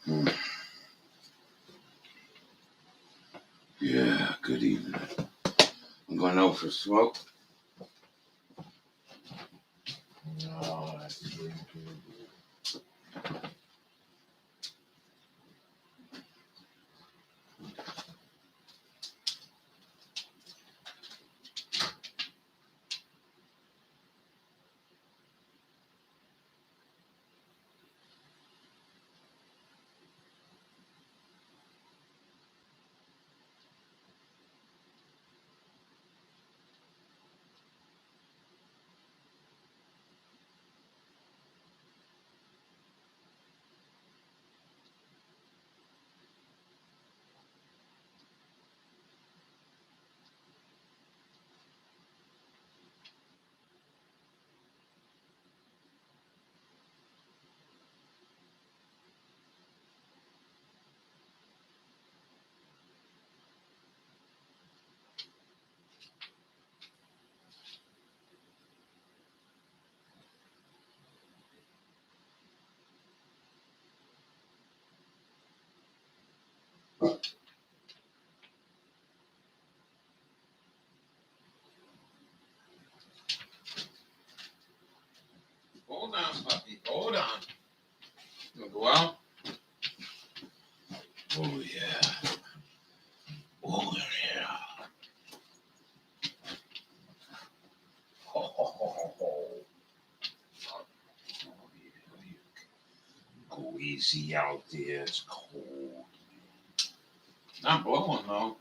Hmm. Yeah, good evening. I'm going out for a smoke. No, that's pretty good. Hold on, puppy. Hold on. You want to go out? Oh, yeah. Oh, yeah. Ho, ho, ho, ho, ho. Oh, yeah. Go easy out there. It's cold. Not blowing, though.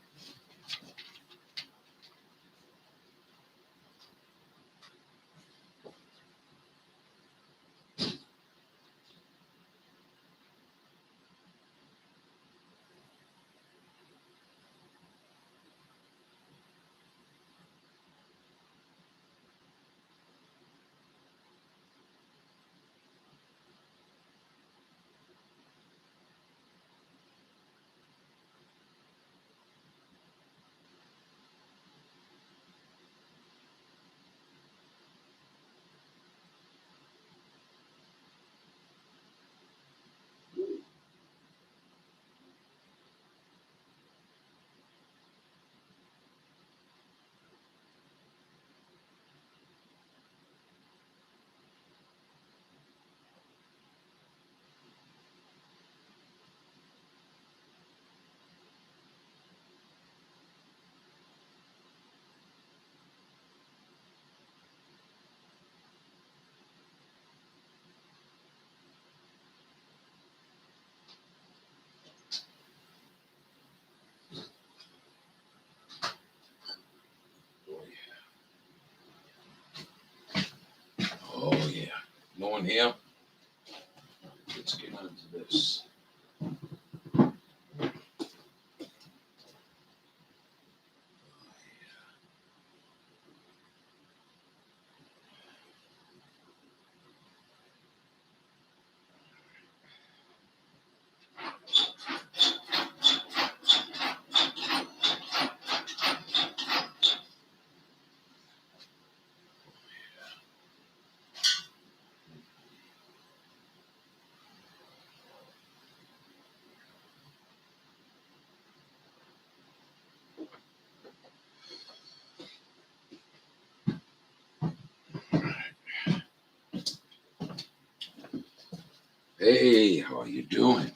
Oh, yeah. Oh, yeah. No one here? Let's get on to this. Hey, how are you doing?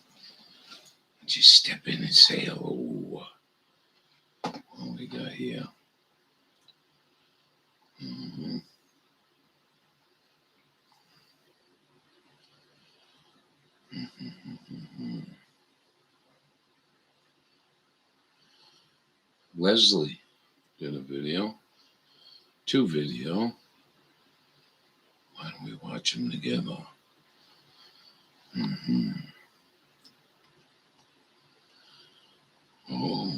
Just step in and say hello. What we got here? Mm-hmm. Mm-hmm. Leslie did a video. 2 video. Why don't we watch them together? Mm-hmm. Oh.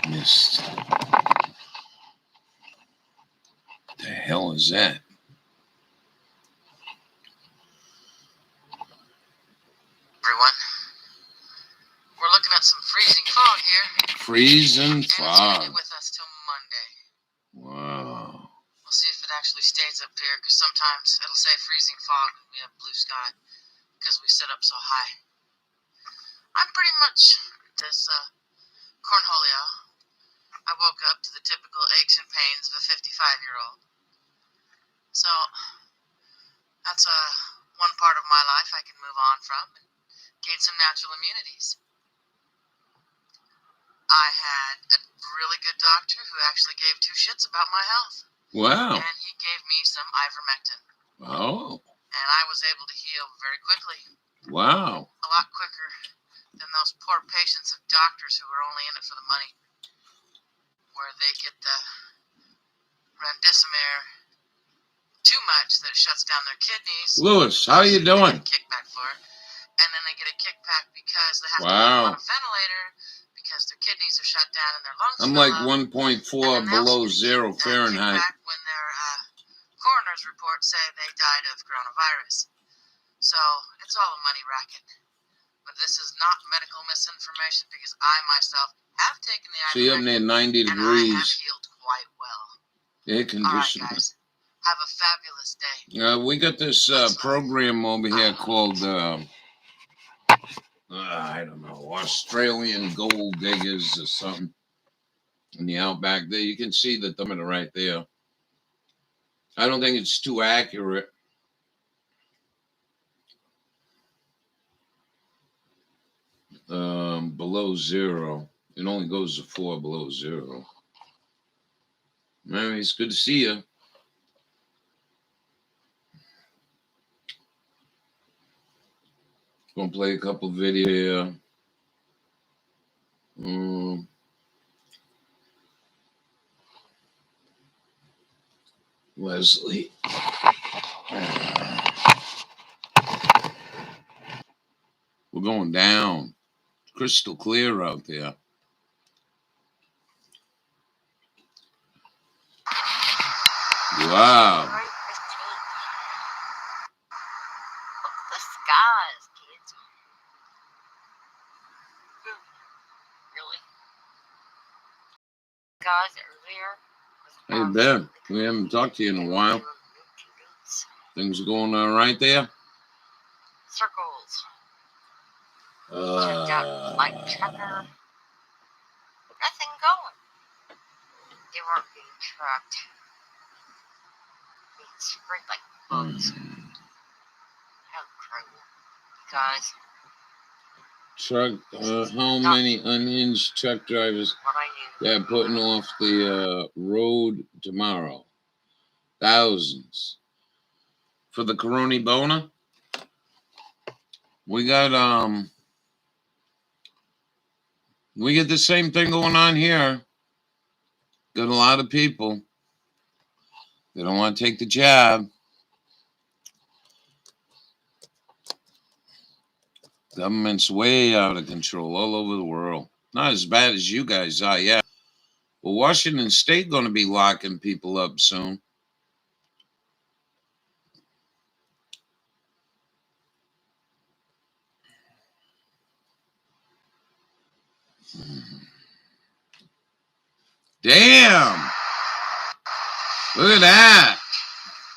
Missed. The hell is that? Everyone, we're looking at some freezing fog here. Freezing And it's fog. only with us till Monday. Wow. We'll see if it actually actually stays up here because sometimes it'll say freezing fog when we have blue sky because we sit up so high. I'm pretty much this cornholio. I woke up to the typical aches and pains of a 55-year-old. So that's one part of my life I can move on from and gain some natural immunities. I had a really good doctor who actually gave two shits about my health. Wow. And he gave me some ivermectin. Oh. And I was able to heal very quickly. Wow. A lot quicker than those poor patients of doctors who are only in it for the money. Where they get the remdesivir too much that it shuts down their kidneys. Lewis, how you They doing? get a kickback for it. And then they get a kickback because they have to Wow. put them on a ventilator because their kidneys are shut down and their lungs I'm fill like up. 1.4 below zero Fahrenheit. Kickback when their coroner's report say they died of coronavirus. So it's all a money racket. But this is not medical misinformation because I myself have taken the So you're up near ivermectin 90 and I have degrees. healed quite well. Air All right, conditioning. guys. Have a fabulous day. We got this program over here called, I don't know, Australian Gold Diggers or something. In the outback there, you can see the thermometer right there. I don't think it's too accurate. Below zero. It only goes to 4 below zero. Man, it's good to see you. Gonna play a couple video here. Leslie. We're going down. Crystal clear out there. Wow. Look at the skies, kids. Really? Guys earlier. Hey, Ben. We haven't talked to you in a while. Things are going all right there? Circles. Checked out light trucker. Nothing going. They weren't being tracked. Being sprayed like bugs. How cruel. Guys. Truck, how many unhinged truck drivers What I knew. that are putting off the road tomorrow? Thousands. For the Corona Bona? We got the same thing going on here. Got a lot of people. They don't want to take the jab. Government's way out of control all over the world. Not as bad as you guys are, yeah. Well, Washington State going to be locking people up soon. Damn! Look at that!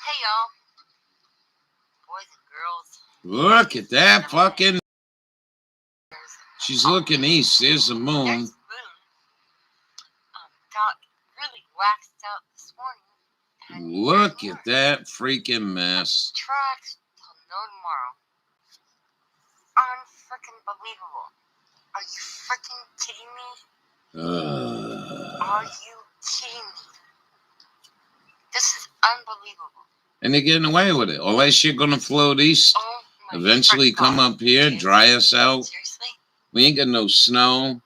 Hey, y'all. Boys and girls. Look at that fucking... She's looking east. There's the There's moon. the moon. Got really waxed out this morning. Look at that freaking mess. Tracks till noon tomorrow. Unfreaking believable. Are you freaking kidding me? Are you kidding me? This is unbelievable. And they're getting away with it. All that shit gonna float east. Oh my Eventually frick come God. up here, dry us out. Seriously? We ain't got no snow.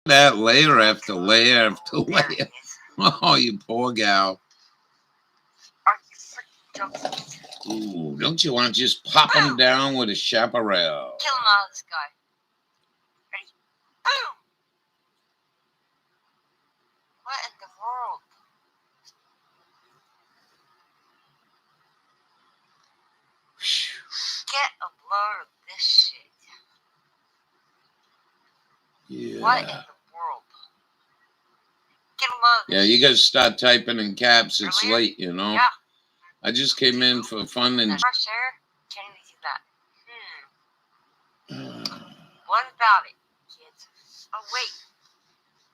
That layer after layer after There it layer. is. Oh, you poor gal. Are you freaking joking? Ooh, don't you want to just pop them down with a chaparral? Kill him out of the sky. Ready? Boom! What in the world? Get a load of this shit. Yeah. What in the world? Get a load. Yeah, you gotta start typing in caps. It's Earlier? late, you know. Yeah. I just came in for fun and. Fresh air? Can't even do that. What about it, kids? Oh, wait.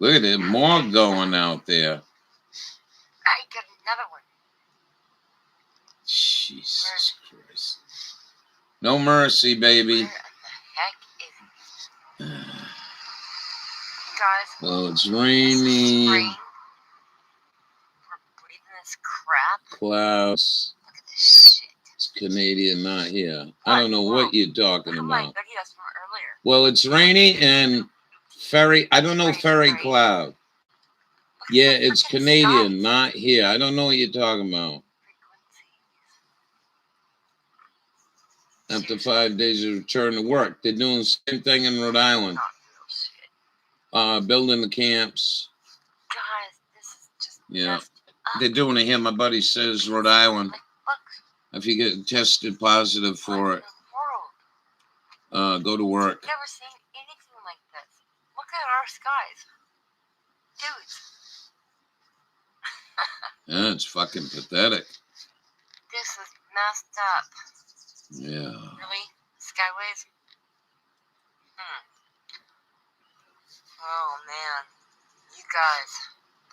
Look at it, more going out there. I got another one. Jesus Christ. No mercy, baby. Where the heck is it? Guys, Oh, it's this is rainy. spring. We're breathing this crap. Clouds. Look at this shit. It's Canadian, not here. I don't know what you're talking Oh my about. goodness, that's from earlier. Well, it's rainy and Ferry. I don't know Ferry Cloud. Yeah, it's Canadian, not here. I don't know what you're talking about. After 5 days of return to work, they're doing the same thing in Rhode Island. Not real shit. Building the camps. Guys, this is just Yeah. messed up. They're doing it here. My buddy says Rhode Island. Like, look, If you get tested positive for what it, in the world? go to work. I've never seen anything like this. Look at our skies. Dudes. Yeah, it's fucking pathetic. This is messed up. Yeah. Really? Skyways? Oh, man. You guys,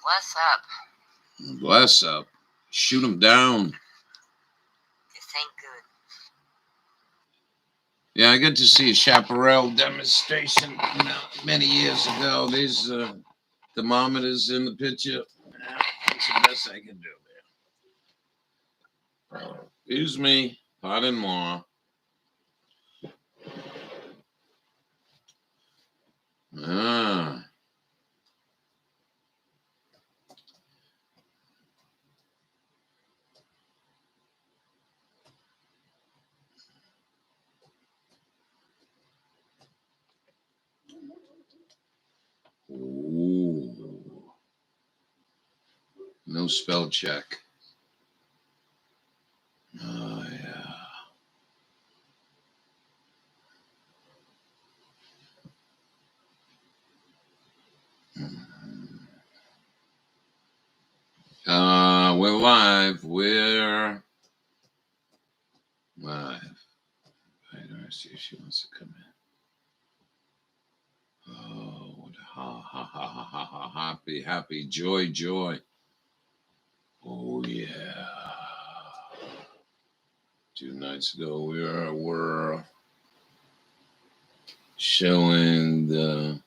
bless up. Bless up. Shoot them down. This ain't good. Yeah, I got to see a chaparral demonstration many years ago. These thermometers in the picture. Yeah, that's the best I can do there. Excuse me. Pardon moi. Ah. Ooh. No spell check. Oh, yeah. We're live. We're live. I don't see if she wants to come in. Oh, ha ha ha ha ha ha! Happy, happy, joy, joy. Oh yeah. 2 nights ago, we were showing the.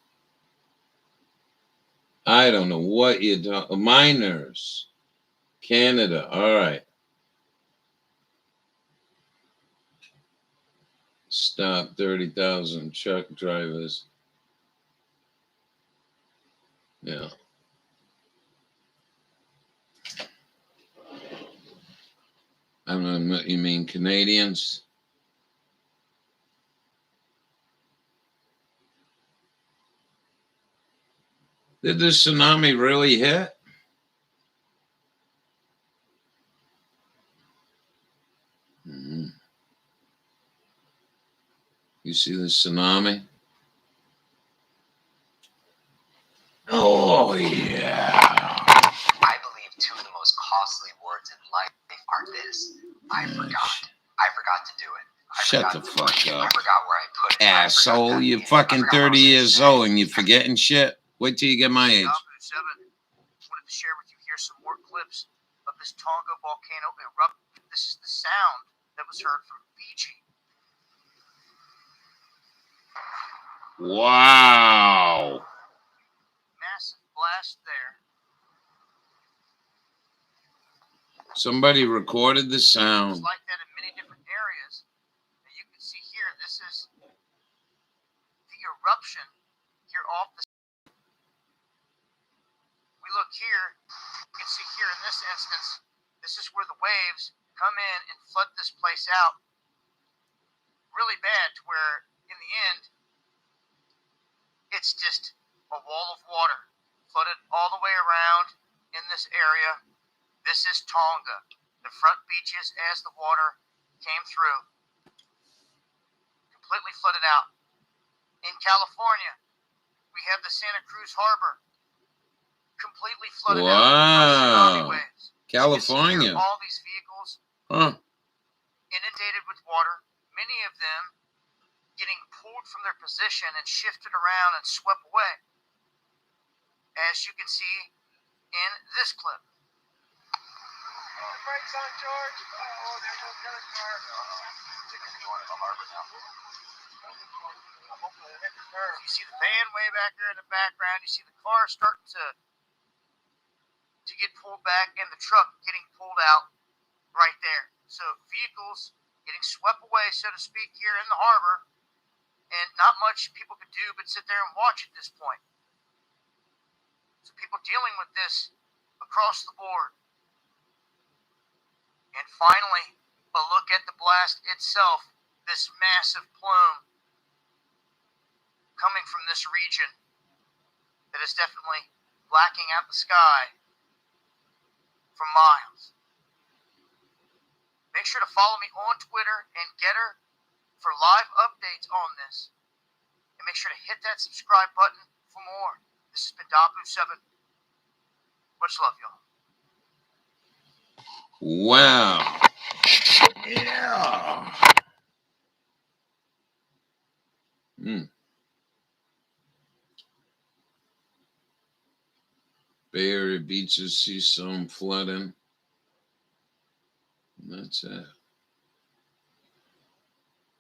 I don't know what you're talking. Miners. Canada. All right. Stop 30,000 truck drivers. Yeah. I don't know what you mean, Canadians. Did the tsunami really hit? You see the tsunami? Oh, yeah. I believe 2 of the most costly words in life are this. I forgot. I forgot to do it. Shut the fuck up. I forgot where I put it. Asshole, you're fucking 30 years old and you're forgetting shit. Wait till you get my age. Wanted to share with you here some more clips of this Tonga volcano erupting. This is the sound that was heard from Fiji. Wow. Massive blast there. Somebody recorded the sound. It's like that in many different areas. And you can see here, this is the eruption here off the. We look here, you can see here in this instance, this is where the waves come in and flood this place out really bad to where in the end, it's just a wall of water flooded all the way around in this area. This is Tonga, the front beaches as the water came through, completely flooded out. In California, we have the Santa Cruz Harbor. completely flooded out by tsunami Wow. waves. California. All these vehicles Huh. inundated with water, many of them getting pulled from their position and shifted around and swept away, as you can see in this clip. Brakes on, George. Oh, there goes the other car. You see the van way back there in the background. You see the car starting to get pulled back, and the truck getting pulled out right there. So vehicles getting swept away, so to speak, here in the harbor, and not much people could do but sit there and watch at this point. So people dealing with this across the board. And finally, a look at the blast itself, this massive plume coming from this region that is definitely blacking out the sky for miles. Make sure to follow me on Twitter and Getter for live updates on this. And make sure to hit that subscribe button for more. This has been Dapu7. Much love, y'all. Wow. Yeah. Bay Area beaches see some flooding. That's it.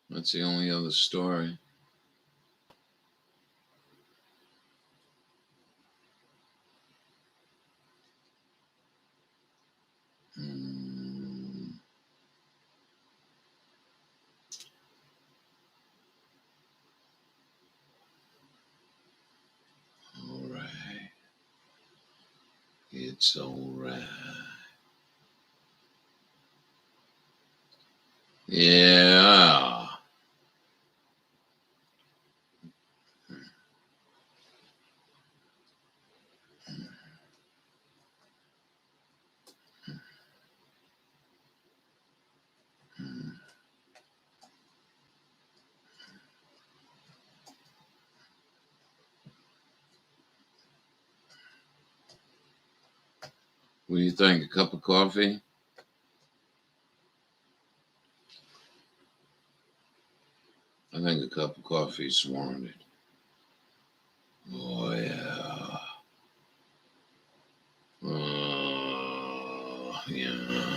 That's the only other story. All right. It's all right. Yeah. What do you think? A cup of coffee? I think a cup of coffee is warranted. Oh, yeah. Yeah.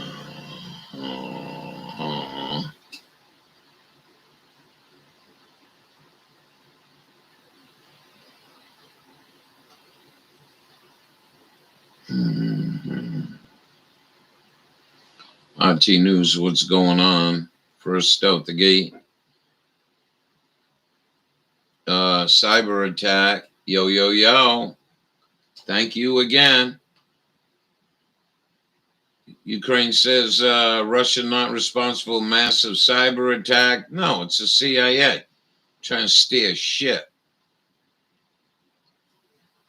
RT News, what's going on? First out the gate. Cyber attack. Yo, yo, yo. Thank you again. Ukraine says Russia not responsible. Massive cyber attack. No, it's the CIA trying to steer shit.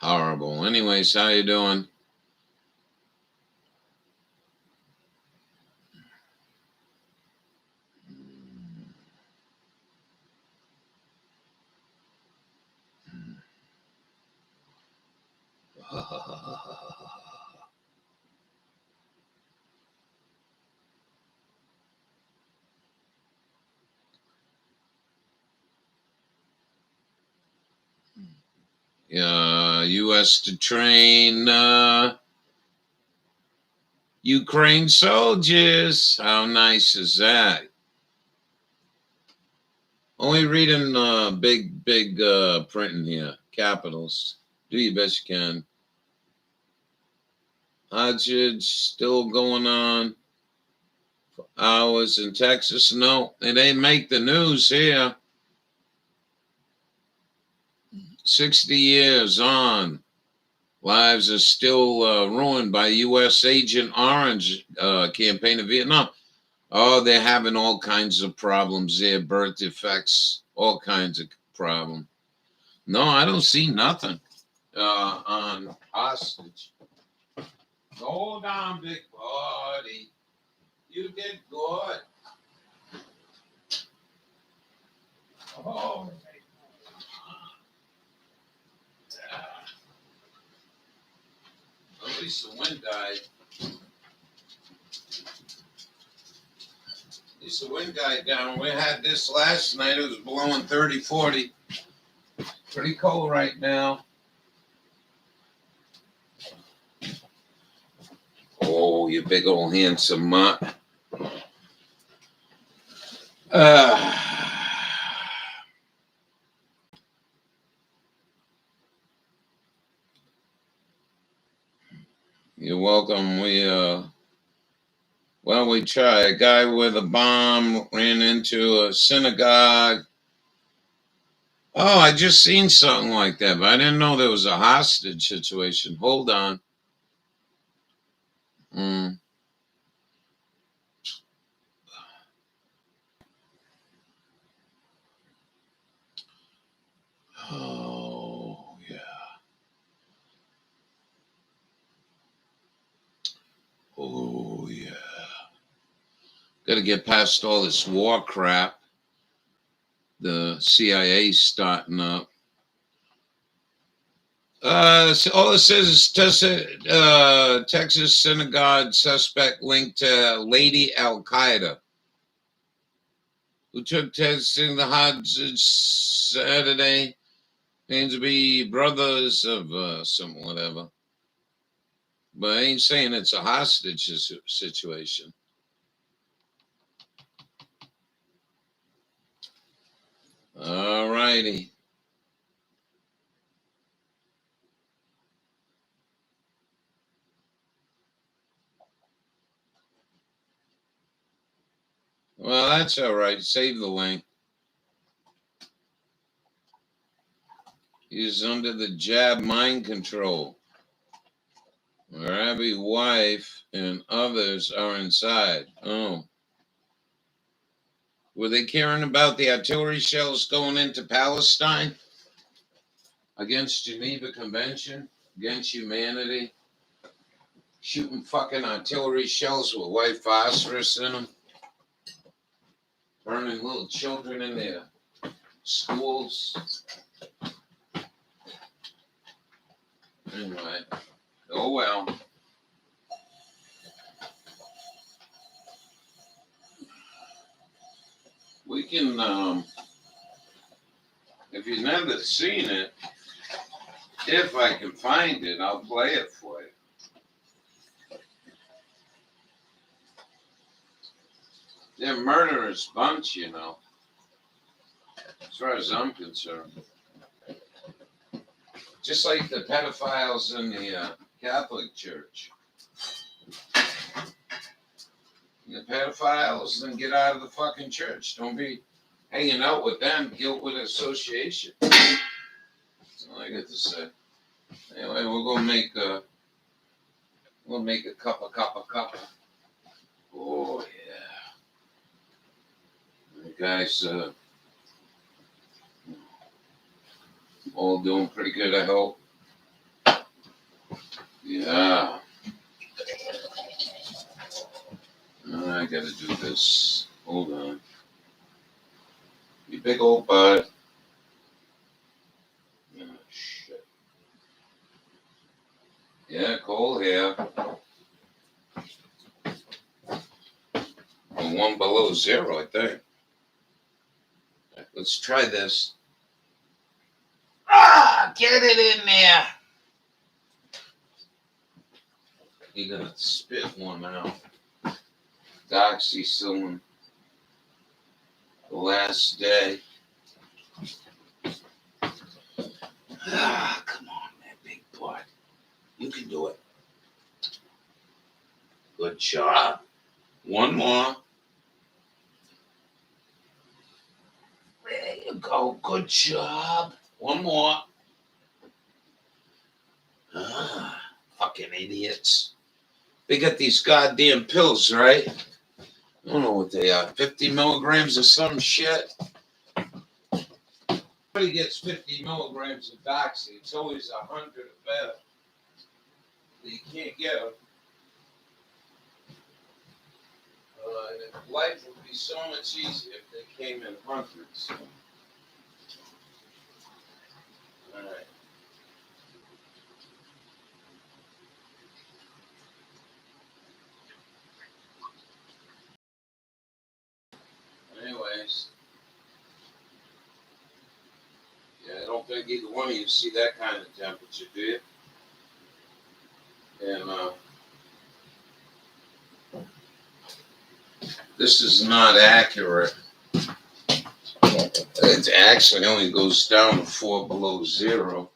Horrible. Anyways, how you doing? U.S. to train Ukraine soldiers. How nice is that? Only reading big printing here. Capitals. Do your best you can. Hodgepodge still going on for hours in Texas. No, it ain't make the news here. 60 years on. Lives are still ruined by U.S. Agent Orange campaign in Vietnam. Oh, they're having all kinds of problems there, birth defects, all kinds of problems. No, I don't see nothing on hostage. Hold on, big buddy. You did good. Oh, least the wind died down. We had this last night. It was blowing 30, 40. Pretty cold right now. Oh, you big old handsome mutt. You're welcome. We tried. A guy with a bomb ran into a synagogue. Oh, I just seen something like that, but I didn't know there was a hostage situation. Hold on. Oh, yeah. Oh, yeah. Got to get past all this war crap. The CIA's starting up. So all it says is Texas synagogue suspect linked to Lady Al Qaeda, who took testing the Hajj Saturday. Claims to be brothers of some whatever. But I ain't saying it's a hostage situation. All righty. Well, that's all right. Save the link. He's under the jab mind control. Rabbi wife and others are inside. Oh. Were they caring about the artillery shells going into Palestine? Against Geneva Convention? Against humanity? Shooting fucking artillery shells with white phosphorus in them? Burning little children in their schools? Anyway. Oh well. We can, if you've never seen it, if I can find it, I'll play it for you. They're a murderous bunch, you know, as far as I'm concerned. Just like the pedophiles in the Catholic Church. The pedophiles, then get out of the fucking church. Don't be hanging out with them. Guilt with association. That's all I got to say. Anyway, we're gonna make a cup. Oh yeah. You guys all doing pretty good, I hope. Yeah. I gotta do this. Hold on. You big old butt. Oh, shit. Yeah, cold here. And one below zero, I think. Let's try this. Get it in there. You're gonna spit one out. Doxycycline. The last day. Come on, man, big boy. You can do it. Good job. One more. There you go. Good job. One more. Fucking idiots. They got these goddamn pills, right? I don't know what they are. 50 milligrams of some shit. Everybody gets 50 milligrams of Doxy. It's always 100 or better. You can't get them. Life would be so much easier if they came in hundreds. All right. think either one of you see that kind of temperature, do you? And this is not accurate. It actually only goes down to 4 below zero.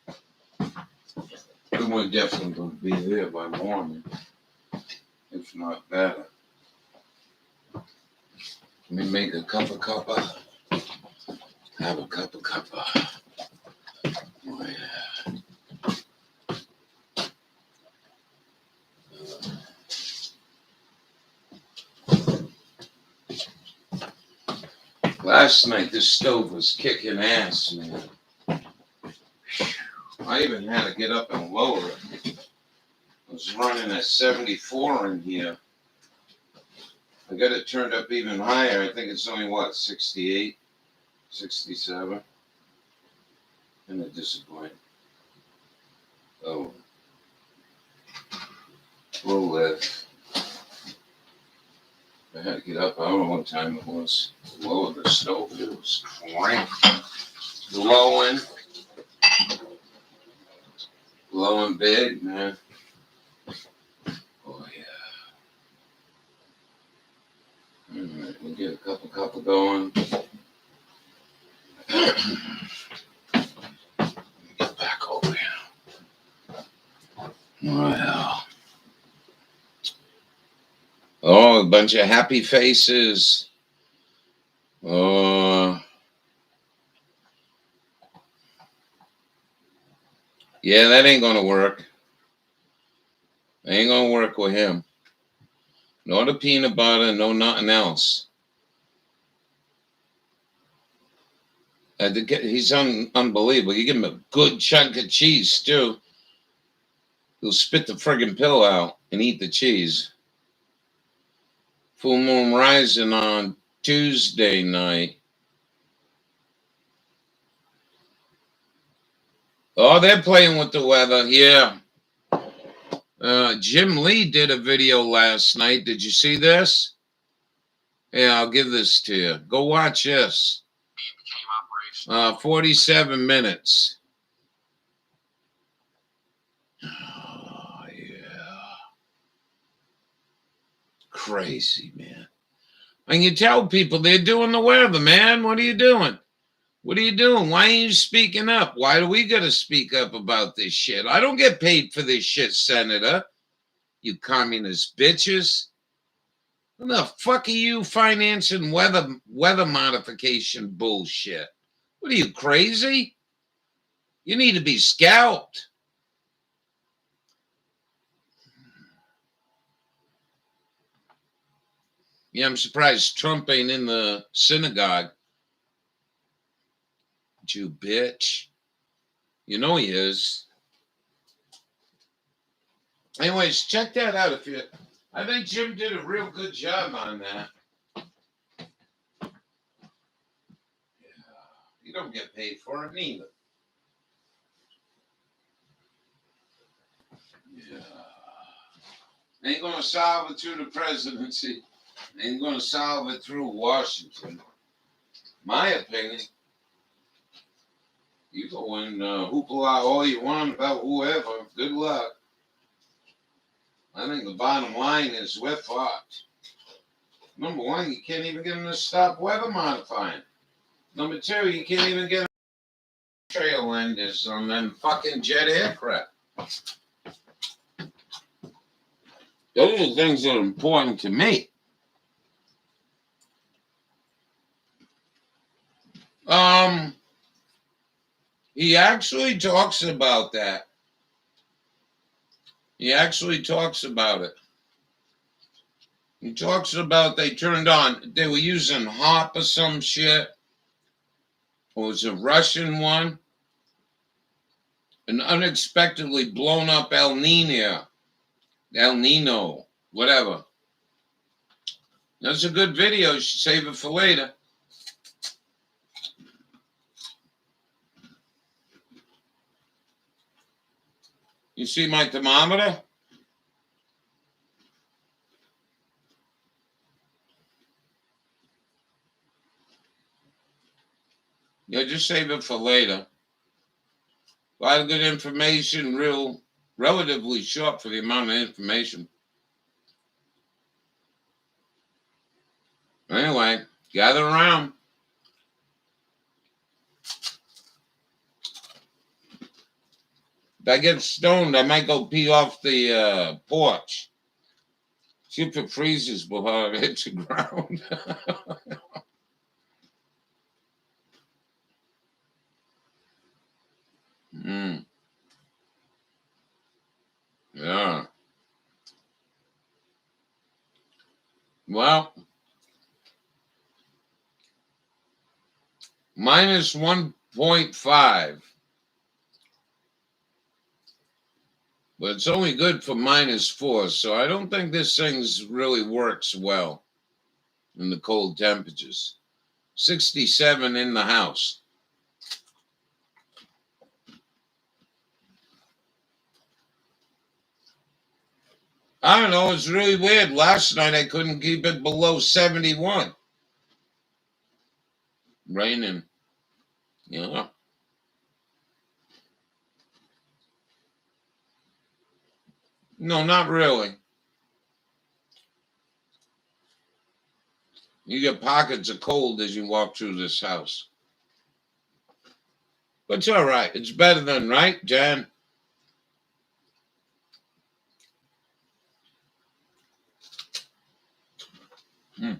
We're definitely going to be there by morning, if not better. Let me make a cup of cuppa. Have a cup of cuppa. Oh, yeah. Last night, this stove was kicking ass, man. I even had to get up and lower it. It was running at 74 in here. I got it turned up even higher. I think it's only, 68, 67. And a disappointment. Oh. We'll live. I had to get up. I don't know what time it was. Lower the stove. It was crank. Glowing. Glowing big, man. Oh, yeah. All right, we'll get a couple going. Get back over here. Well. Oh, a bunch of happy faces. Yeah, that ain't gonna work. Ain't gonna work with him. No the peanut butter, no nothing else. He's unbelievable. You give him a good chunk of cheese, too. He'll spit the friggin' pill out and eat the cheese. Full moon rising on Tuesday night. Oh, they're playing with the weather. Yeah. Jim Lee did a video last night. Did you see this? Yeah, I'll give this to you. Go watch this. 47 minutes. Oh, yeah. Crazy, man. And you tell people they're doing the weather, man. What are you doing? What are you doing? Why ain't you speaking up? Why do we got to speak up about this shit? I don't get paid for this shit, Senator. You communist bitches. What the fuck are you financing weather modification bullshit? What are you, crazy? You need to be scalped. Yeah, I'm surprised Trump ain't in the synagogue. You bitch. You know he is. Anyways, check that out if you... I think Jim did a real good job on that. Yeah. You don't get paid for it neither. Yeah. Ain't gonna solve it through the presidency. Ain't gonna solve it through Washington. My opinion. You go and hoopla all you want about whoever. Good luck. I think the bottom line is we're fucked. Number one, you can't even get them to stop weather modifying. Number two, you can't even get trail enders on them fucking jet aircraft. Those are things that are important to me. He actually talks about that. He actually talks about it. He talks about they were using HARP or some shit. Or it was a Russian one. An unexpectedly blown up El Nino, whatever. That's a good video. You should save it for later. You see my thermometer? Yeah, just save it for later. A lot of good information, relatively short for the amount of information. Anyway, gather around. If I get stoned, I might go pee off the porch. See if it freezes before it hits the ground. Yeah. Well, minus 1.5. But it's only good for -4, so I don't think this thing's really works well in the cold temperatures. 67 in the house. I don't know, it's really weird. Last night I couldn't keep it below 71. Raining. Yeah. No, not really. You get pockets of cold as you walk through this house. But it's all right. It's better than, right, Jan? Yeah.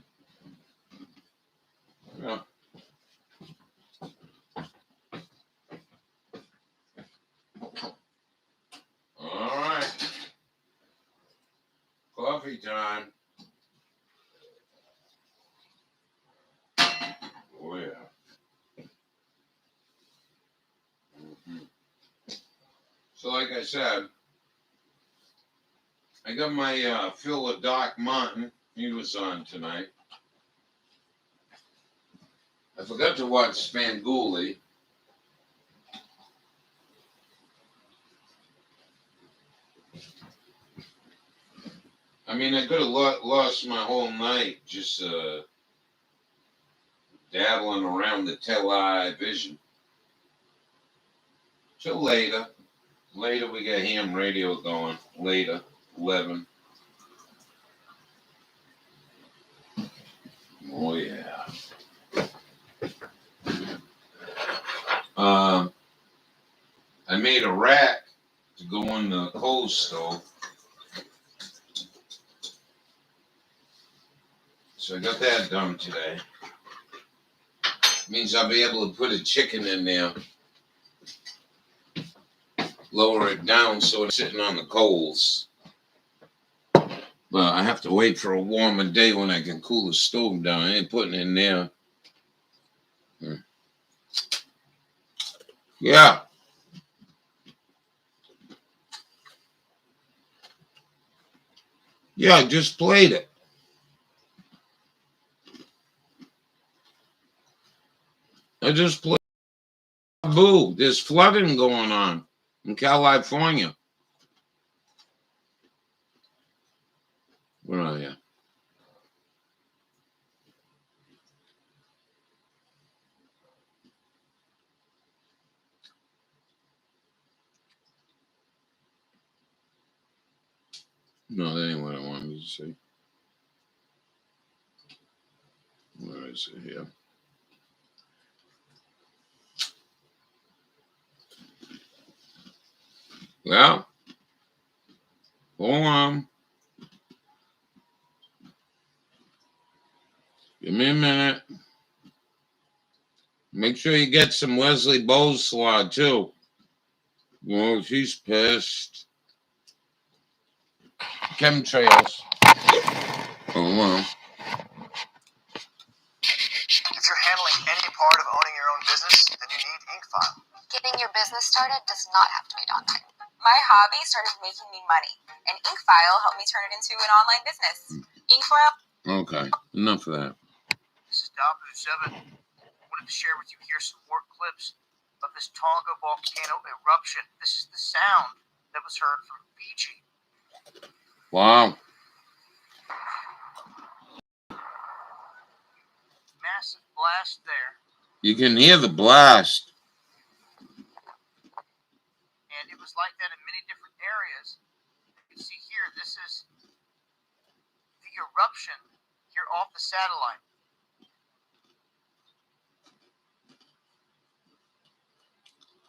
All right. Coffee time. Oh, yeah. So, like I said, I got my fill of Doc Martin. He was on tonight. I forgot to watch Spanguli. I mean, I could have lost my whole night just dabbling around the television. Till later. Later, we get ham radio going. Later, 11. Oh, yeah. I made a rack to go on the coal stove. So I got that done today. Means I'll be able to put a chicken in there. Lower it down so it's sitting on the coals. But I have to wait for a warmer day when I can cool the stove down. I ain't putting it in there. Yeah. Yeah, I just played it. I just played. Boo, there's flooding going on in California. Where are you? No, that ain't what I wanted to say. Where is it here? Well, hold on. Give me a minute. Make sure you get some Leslie Boleslaw, too. Oh, she's pissed. Chemtrails. Oh, well. If you're handling any part of owning your own business, then you need InkFile. Getting your business started does not have to be daunting. My hobby started making me money, and InkFile helped me turn it into an online business. InkFile. Okay, enough of that. This is Dabu7. I wanted to share with you here some more clips of this Tonga volcano eruption. This is the sound that was heard from Fiji. Wow. Massive blast there. You can hear the blast. was like that in many different areas. You can see here, this is the eruption here off the satellite.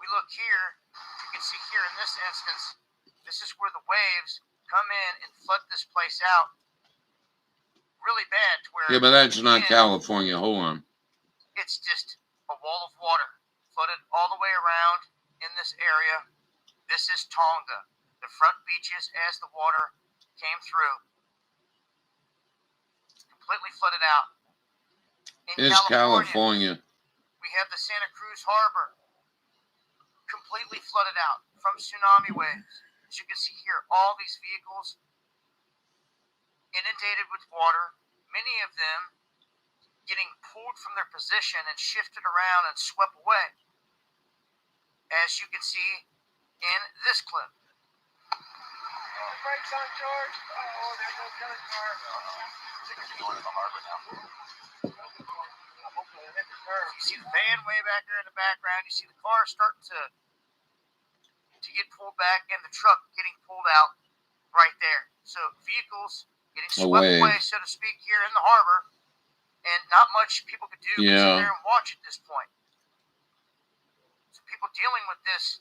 We look here, you can see here in this instance, this is where the waves come in and flood this place out really bad to where Yeah, but that's not again, California. Hold on. it's just a wall of water flooded all the way around in this area. This is Tonga, the front beaches as the water came through. Completely flooded out. In It's California. we have the Santa Cruz Harbor completely flooded out from tsunami waves. As you can see here, all these vehicles inundated with water, many of them getting pulled from their position and shifted around and swept away, as you can see in this clip. Brakes on, George. Oh, there goes the other car. Going to the harbor now. You see the van way back there in the background. You see the car starting to get pulled back, and the truck getting pulled out right there. So vehicles getting swept away, so to speak, here in the harbor, and not much people could do but sit there and watch at this point. So people dealing with this.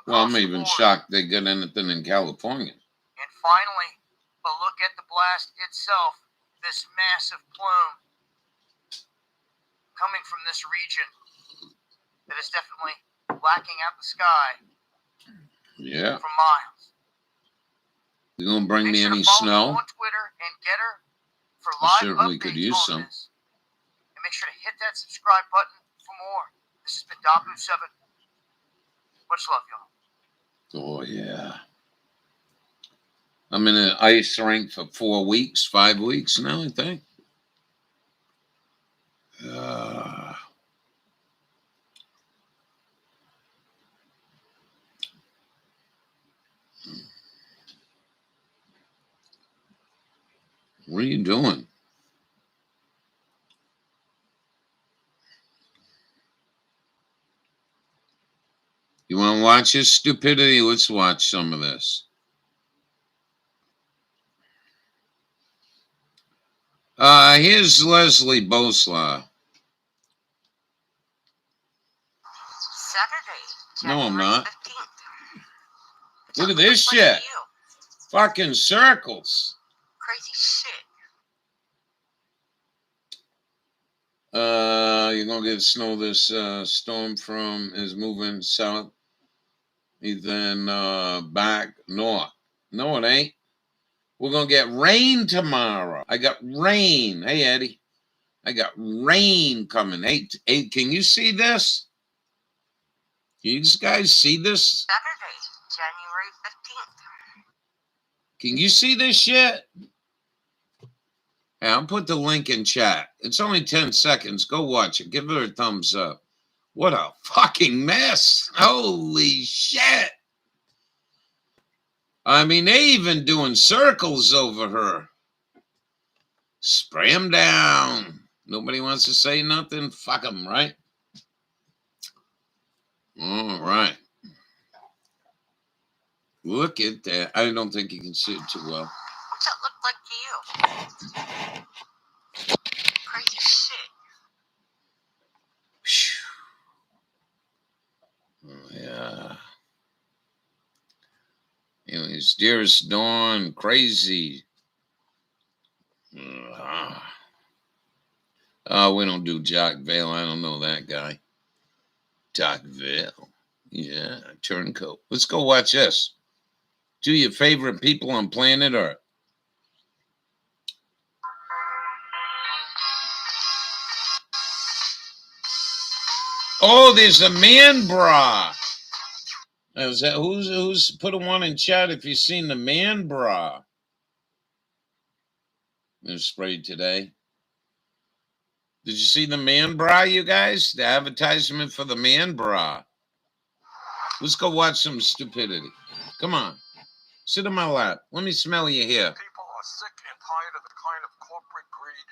Well, I'm even shocked they got anything in California. And finally, a look at the blast itself. This massive plume coming from this region that is definitely blacking out the sky Yeah. for miles. You gonna bring Make me sure any to follow snow? on Twitter and Getter for I live certainly updates could use on some. this. And make sure to hit that subscribe button for more. This has been Dabu7. Much love, y'all. Oh yeah. I'm in an ice rink for 4 weeks, 5 weeks now, I think. What are you doing? You want to watch this stupidity? Let's watch some of this. Here's Leslie Boslaw. Saturday, No, I'm January not. 15th. Look at this What shit. to you? Fucking circles. Crazy shit. You're gonna get snow. This storm is moving south, then back north. No, it ain't. We're gonna get rain tomorrow. I got rain. Hey, Eddie, I got rain coming. Hey, can you see this? Can you guys see this? Saturday, January 15th. Can you see this shit? Yeah, I'll put the link in chat. It's only 10 seconds. Go watch it. Give it a thumbs up. What a fucking mess. Holy shit. I mean, they even doing circles over her. Spray them down. Nobody wants to say nothing. Fuck them, right? All right. Look at that. I don't think you can see it too well. What's that look like to you? Crazy shit. Oh, yeah. Anyways, Dearest Dawn, crazy. We don't do Jock Vale. I don't know that guy. Jock Vale. Yeah, Turncoat. Let's go watch this. Do your favorite people on planet Earth. Oh, there's a man bra. Is that who's put a one in chat if you've seen the man bra? It was sprayed today. Did you see the man bra, you guys? The advertisement for the man bra. Let's go watch some stupidity. Come on. Sit in my lap. Let me smell you here. People are sick and tired of the kind of corporate greed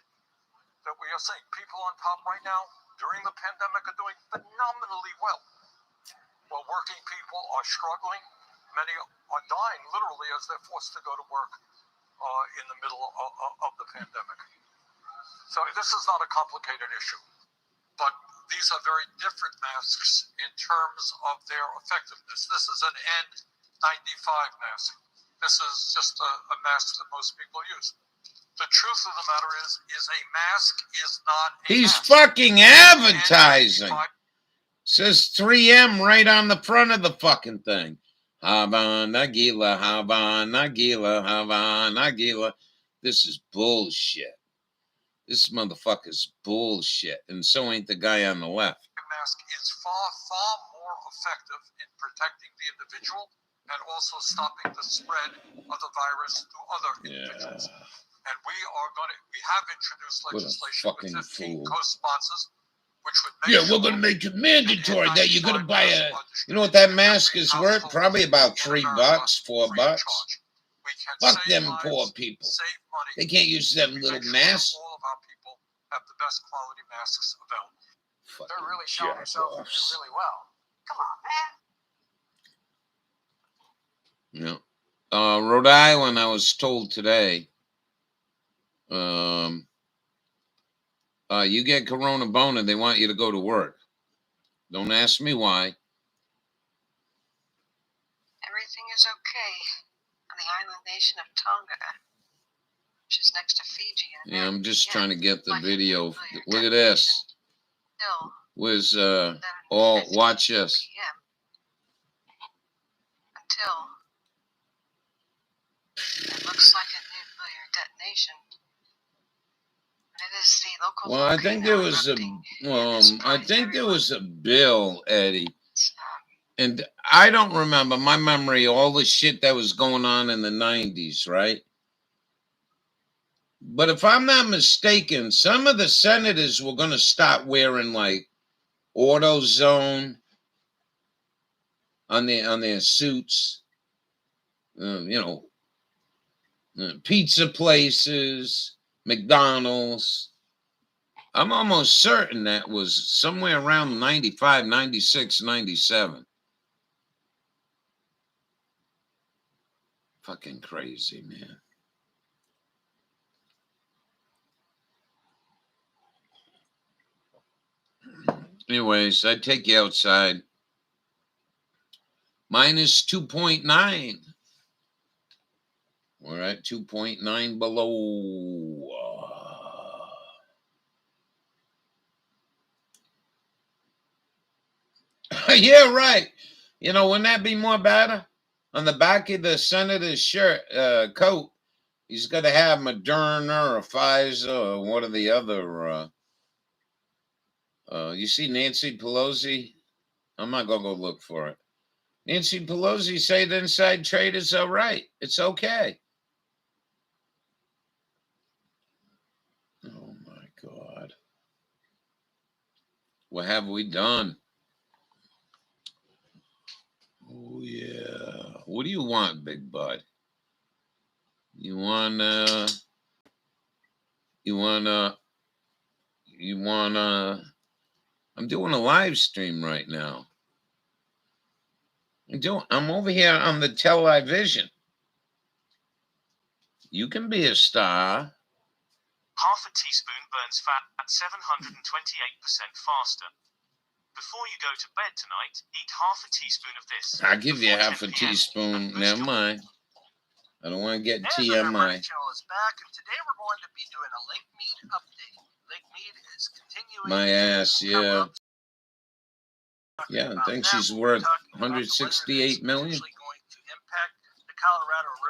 that we are seeing. People on top right now during the pandemic are doing phenomenally well, while working people are struggling many are dying literally as they're forced to go to work in the middle of the pandemic. So this is not a complicated issue, but these are very different masks in terms of their effectiveness. This is an N95 mask. This is just a mask that most people use. The truth of the matter is a mask is not a He's mask. fucking advertising. N95 Says 3M right on the front of the fucking thing. Hava Nagila, Hava Nagila, Hava Nagila. This is bullshit. This motherfucker's bullshit. And so ain't the guy on the left. mask is far more effective in protecting the individual and also stopping the spread of the virus to other individuals. And we have introduced What a legislation fucking with 15 fool. co-sponsors, which would make We're gonna make it mandatory that you're gonna buy a. You know what that mask is worth? Probably about $3, $4. Fuck them poor people. Save money. They can't use them We little make sure masks. all of our people have the best quality masks available. They're really showing themselves to do really well. Come on, man. Yeah. Rhode Island, I was told today, you get Corona Bona, they want you to go to work. Don't ask me why. Everything is okay on the island nation of Tonga, which is next to Fiji. And Yeah, I'm just trying to get the like video. nuclear Look at this. Still, Where's, 7:50 watch this. PM. Until it looks like a nuclear detonation. It is the local Well, I think there was a bill, Eddie. And I don't remember, my memory, all the shit that was going on in the 90s, right? But if I'm not mistaken, some of the senators were going to start wearing like AutoZone on their suits. Pizza places, McDonald's. I'm almost certain that was somewhere around 95, 96, 97. Fucking crazy, man. Anyways, I take you outside. Minus 2.9. We're at 2.9 below. Yeah, right. Wouldn't that be more better? On the back of the senator's shirt, coat, he's got to have Moderna or Pfizer or one of the other. You see Nancy Pelosi? I'm not going to go look for it. Nancy Pelosi said inside trade is all right. It's okay. Oh, my God. What have we done? Oh, yeah. What do you want, big bud? You want I'm doing a live stream right now. I'm over here on the television. You can be a star. Half a teaspoon burns fat at 728% faster. Before you go to bed tonight, eat half a teaspoon of this. I'll give you Before half a 10 p.m. teaspoon. Never mind. I don't want to get Nancy TMI. channel is back, and today we're going to be doing a Lake Mead update. Lake Mead is continuing. My ass, yeah. Yeah, I think she's worth 168 million.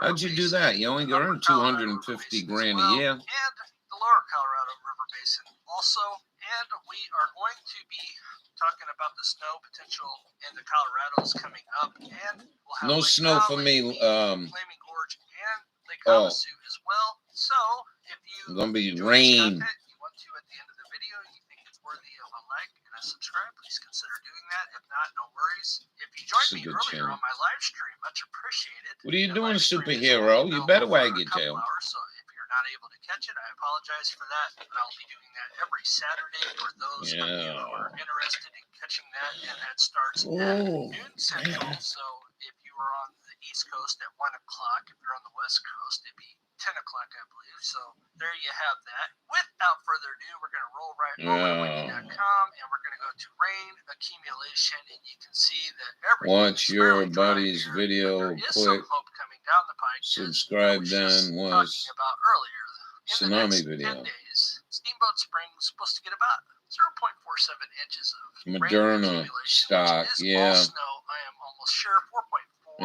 How'd you do that? You only earn 250 grand a year. And the lower Colorado River Basin also. And we are going to be talking about the snow potential in the Colorados coming up. And we'll have No Lake snow for Valley, me. Flaming Gorge and Lake Havasu as well. So if you Gonna be enjoy rain. this content, you want to at the end of the video, you think it's worthy of a like and a subscribe, please consider doing that. If not, no worries. If you joined It's a me good earlier channel. on my live stream, much appreciated. What are you That doing, live stream is superhero? only You better available wag for a your couple tail. hours, so if you're not able to catch it, I apologize for that. But I'll be doing that every Saturday for those of you who are interested in catching that, and that starts at noon Central. So if you are on the East Coast at 1 o'clock. If you're on the West Coast, it'd be 10 o'clock, I believe. So there you have that. Without further ado, we're going to roll right over to Wiki.com and we're going to go to rain accumulation, and you can see that everything Watch is your fairly dry buddy's here, video, but there is some click hope coming down the pike. as subscribe I was just then was talking about earlier. In the tsunami next video. 10 days, Steamboat Springs is supposed to get about 0.47 inches of Moderna rain accumulation, stock, which is yeah. all snow. I am almost sure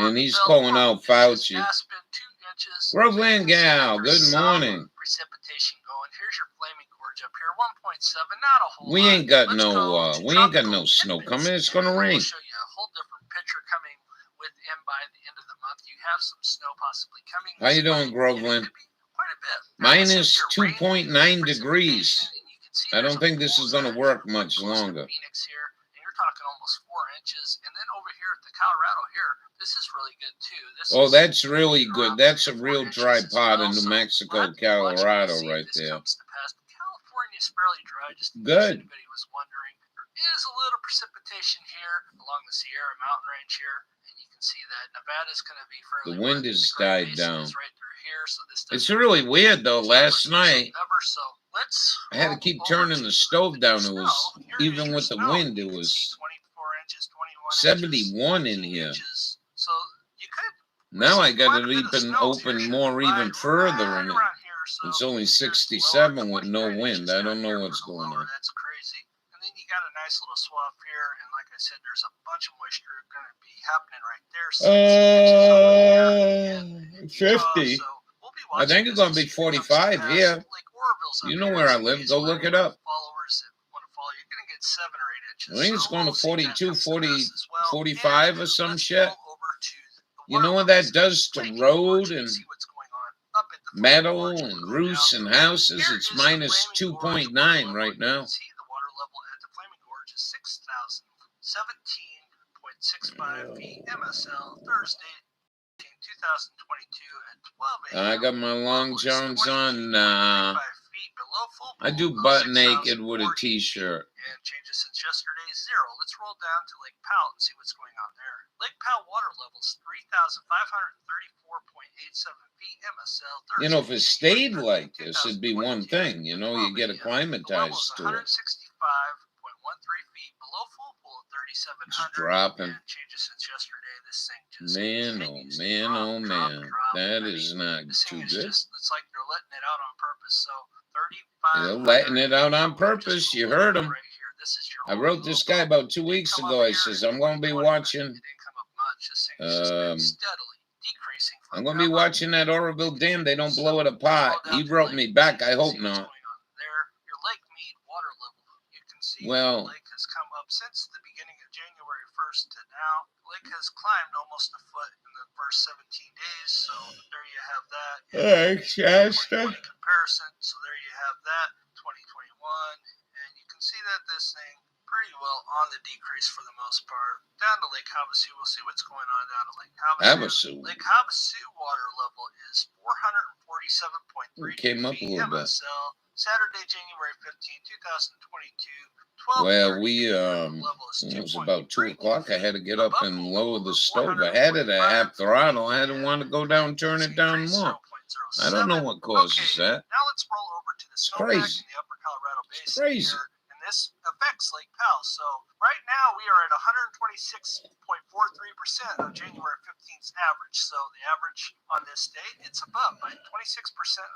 4.4. And he's Bell, calling 4 out inches. Fauci. Aspen, 2 inches. Groveland gal, There's good some morning. precipitation going. Here's your Flaming Gorge up here, 1.7. Not a whole We lot. ain't got Let's no go to we ain't got tropical no snow Edmonds, coming. It's and gonna we'll rain. show you a whole different picture coming within by the end of the month. You have some snow possibly coming. How you this doing, way, Groveland? and it could be quite a bit. Now, this Minus is your rain 2.9 degrees. precipitation, and you can see I don't there's a think this pool is gonna there work pretty much close to longer. Phoenix here, and you're talking almost 4 inches. And then over here at the Colorado here, this is really good too. This Oh, is that's really good. dropped That's a 3 to 4 real inches dry as pot well. in New So Mexico, we'll have to be watching to Colorado see if right this there. comes to pass. But California is fairly dry, just in Good. case anybody was wondering. There is a little precipitation here along the Sierra Mountain Range here, and you can see that Nevada's going to be fairly The wind wet. has The Great died Basin down. is right through here, so this It's doesn't really really weird though. it's not Last like night ever. So let's I had to roll keep over turning to the stove the down. It snow. was Here is even your with the snow. wind, it You can was see 24 inches, 21 71 inches, in 18 here. inches. So you could Now I receive got quite it a bit of even snow. open Here's more, your even further right in it. around here. So It's only here's lower 67 with no 29 wind. inches I down don't know here what's for the going lower. on. That's crazy. And then you got a nice little swath here, and like I said, there's a bunch of moisture going to be happening right there. 50. So we'll be I think it's gonna be 45 here. Lake Oroville's up You know here. where I So live. these Go look it up. followers that want to follow, you're going to get 7 or 8 inches. I think it's So going to we'll see if that 42, comes to 40, pass as well. 45 or And some let's shit. roll over to the You know what water that does to Flaming road Gorge and see what's going on up at the Flaming metal Gorge. and We'll go roofs down. and houses? Here It's is the minus Flaming Gorge 2.9 water level. right You now. can see the water level at the Flaming Gorge is 6,017.65 feet MSL Thursday, 2022 at 12 a.m. I got my long johns on. 22.35 feet below full I pool, do low butt naked with a 6,040 feet, t-shirt. and changes since yesterday 0. Let's roll down to Lake Powell and see what's going on there. Lake Powell water level is 3,534.87 feet MSL Thursday. You know, if it stayed January like 13th, this, it'd be one 2022 thing. You know, you 12 get a.m. The level acclimatized is to it. 165.13 feet below full pool at 3,700. It's dropping. And changes since yesterday. This thing just Man, oh continues to man, drop, oh drop, man. drop. That I is mean, not this too thing is good. just, it's like they're letting it out on purpose. So They're 3,500. letting it out on We're purpose. just You gonna heard go him. right here. This is your I wrote this guy about 2 weeks ago. I says, I'm going to be watching. It didn't come up much. This thing has just been steadily decreasing. I'm going to be watching that Oroville Dam. They don't blow it apart. He wrote me back. I hope not. There, your Lake Mead water level. You can see Well, the lake has come up since the beginning of January 1st to now. The lake has climbed almost a foot in the first 17 days. So there you have that. thanks, Shasta. 2020 comparison. So there you have that. 2021, and you can see that this thing pretty well on the decrease for the most part. Down to Lake Havasu, we'll see what's going on down to Lake Havasu. Havasu. Lake Havasu water level is 447.3 Came up a feet little bit. MSL. Saturday, January 15, 2022. Well, we level is it was 2.3 about 2 o'clock. I had to get up above and full lower pool the of stove. I had it at half throttle. I didn't want to go down, turn it down more. 0.07. I don't know what causes Okay, that. now let's roll over to the snowpack crazy. in the upper Colorado It's Basin crazy. here, and this affects Lake Powell. So right now we are at 126.43% of January 15th's average. So the average on this date, it's above by 26%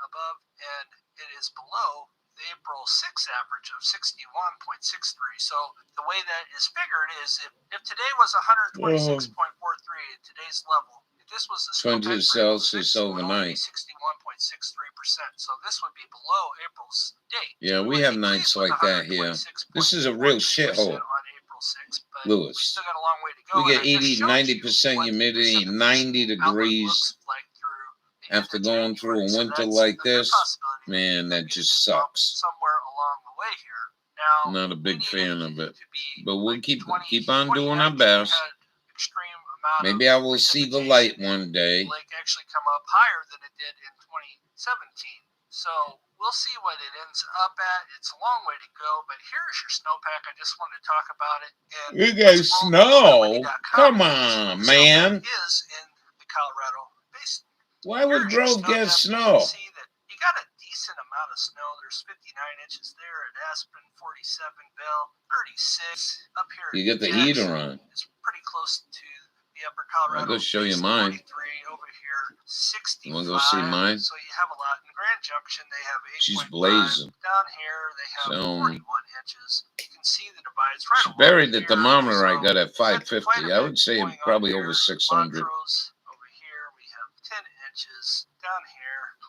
above, and it is below the April 6th average of 61.63. So the way that is figured is if today was 126.43 at today's level, if this was the 20 Celsius overnight. 61.63%. So this would be below April's date. Yeah, we have nights like that here. This is a real shithole, on April 6th, but Lewis. we still got a long way to go. We get and I just 80, showed 90% you what humidity, precipitation 90 outlook degrees. looks like through the end After of going through a January. So winter that's like a good this, possibility man, we that could just get a bump sucks. somewhere along the way here. Now, Not a big we fan needed of it, to be but we'll like keep 20, on doing our 2019 best. had extreme amount Maybe of I will see the precipitation, light and one day. the lake actually come up higher than it did in 2017. So we'll see what it ends up at. It's a long way to go, but here's your snowpack. I just wanted to talk about it. And You guys let's roll over to snow? wiki.com Come and see what on, the man. snowpack is in the Colorado. Why would Here's your Grove get depth. snow? You can see that you got a decent amount of snow. There's 59 inches there at Aspen, 47 Bell, 36 up here. You get the Jackson. heater on. It's pretty close to the upper I'll Colorado. go show you Basin, mine. 43 over here, 65. You want to go see mine? So you have a lot. In Grand Junction, they have 8.5. She's blazing. Down here, they have So, 41 inches. You can see the divides right She along buried the here. thermometer I So got at quite a 550. I bit would say going on probably here. over 600. Montrose over here, we have 10 inches. Down here,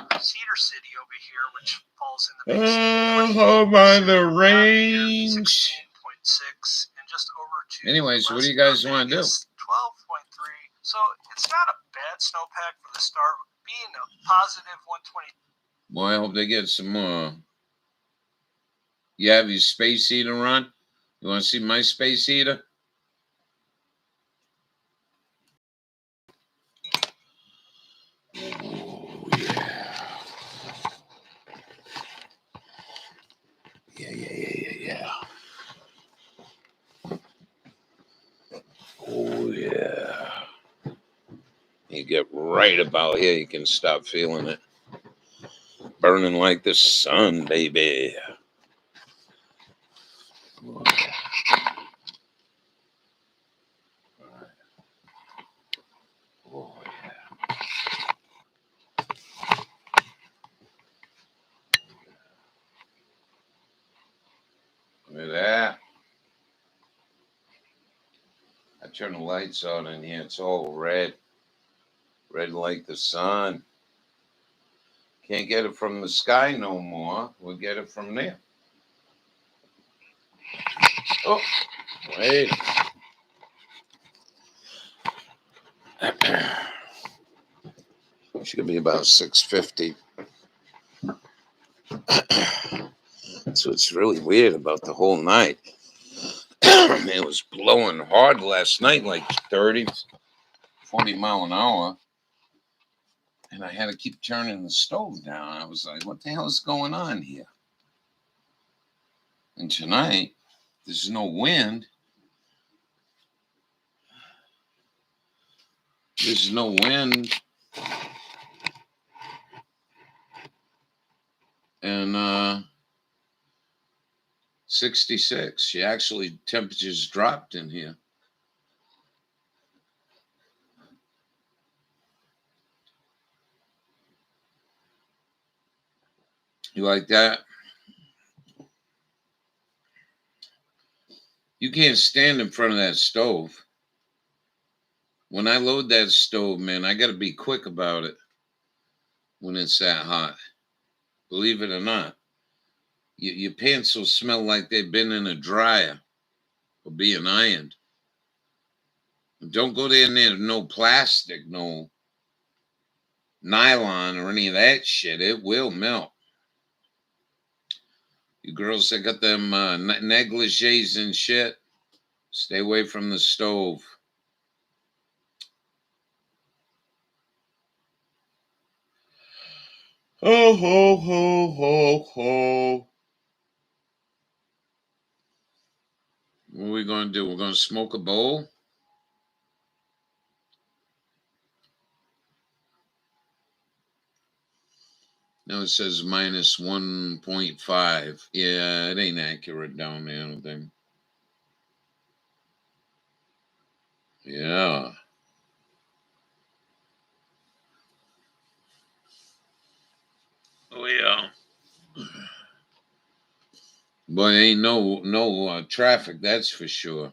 22. Cedar City over here, which falls in the basin. Oh, by the Down here, range. 16.6, and just over to Anyways, what do you west guys of want to do? Vegas, 12.3. So it's not a bad snowpack for the start, being a positive 120. Boy, I hope they get some more. You have your space heater on? You want to see my space heater? Oh, yeah. Yeah. Oh, yeah. You get right about here, you can stop feeling it. Burning like the sun, baby. Oh, yeah. Oh, yeah. Look at that. I turn the lights on in here. It's all red. Red like the sun. Can't get it from the sky no more. We'll get it from there. Oh, wait. It's gonna be about 650. So it's really weird about the whole night. It was blowing hard last night, like 30, 40 mile an hour. And I had to keep turning the stove down. I was like, what the hell is going on here? And tonight, there's no wind. There's no wind. And 66. She actually, temperatures dropped in here. You like that? You can't stand in front of that stove. When I load that stove, man, I got to be quick about it when it's that hot. Believe it or not. Your pants will smell like they've been in a dryer or being ironed. Don't go there near no plastic, no nylon or any of that shit. It will melt. You girls that got them negligees and shit, stay away from the stove. Ho, ho, ho, ho, ho. What are we going to do? We're going to smoke a bowl? No, it says minus 1.5. Yeah, it ain't accurate down there, I don't think. Yeah. Oh, yeah. Boy, ain't no traffic, that's for sure.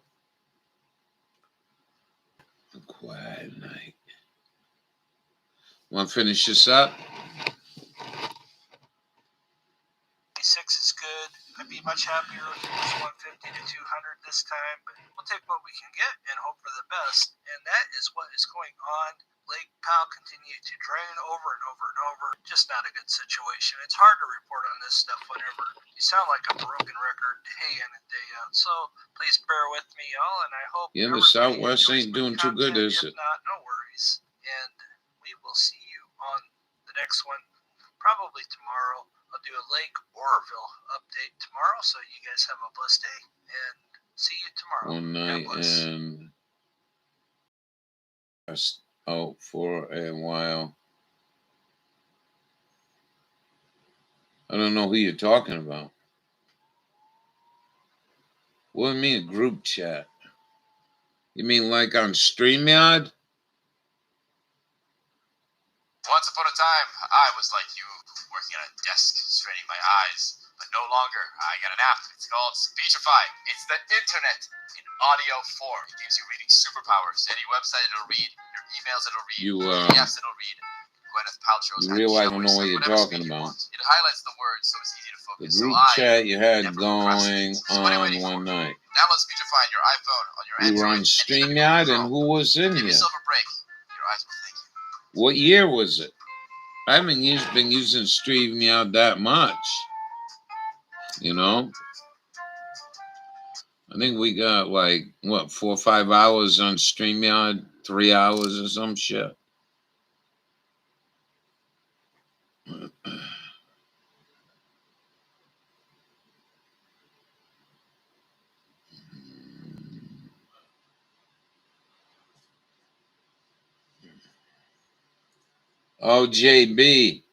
A quiet night. Want to finish this up? 6 is good. I'd be much happier if it was 150 to 200 this time, but we'll take what we can get and hope for the best. And that is what is going on. Lake Powell continued to drain over and over and over. Just not a good situation. It's hard to report on this stuff whenever you sound like a broken record day in and day out. So please bear with me, y'all, and I hope Yeah, the everybody Southwest enjoys ain't my doing too good, content. is If it? not, no worries. And we will see you on the next one, probably tomorrow. I'll do a Lake Oroville update tomorrow, so you guys have a blessed day, and see you tomorrow. One God night bless. and out for a while. I don't know who you're talking about. What do you mean a group chat? You mean like on StreamYard? Once upon a time, I was like you, working at a desk, straining my eyes. But no longer. I got an app. It's called Speechify. It's the internet in audio form. It gives you reading superpowers. Any website it'll read, your emails it'll read, PDFs it'll read. Gwyneth Paltrow's You realize I don't know what you're whatever talking speed you about. want. It highlights the words so it's easy to The focus. group So chat you had never going procrastinate. So what are you on waiting one for? night. Download Speechify on your iPhone, on your We were Android, on and even StreamYard, Google and Chrome. who was in Give here? yourself a break. Your eyes will thank you. What year was it? I haven't been using StreamYard that much. You know? I think we got like, what, 4 or 5 hours on StreamYard? 3 hours or some shit. Oh, JB.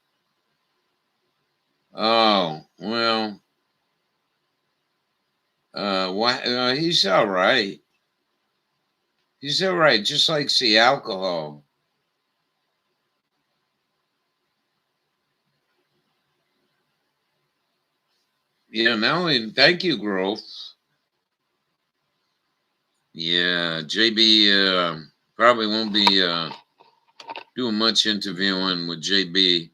Oh, well, he's all right. He's all right, just likes the alcohol. Yeah, thank you, Grove. Yeah, JB probably won't be doing much interviewing with JB.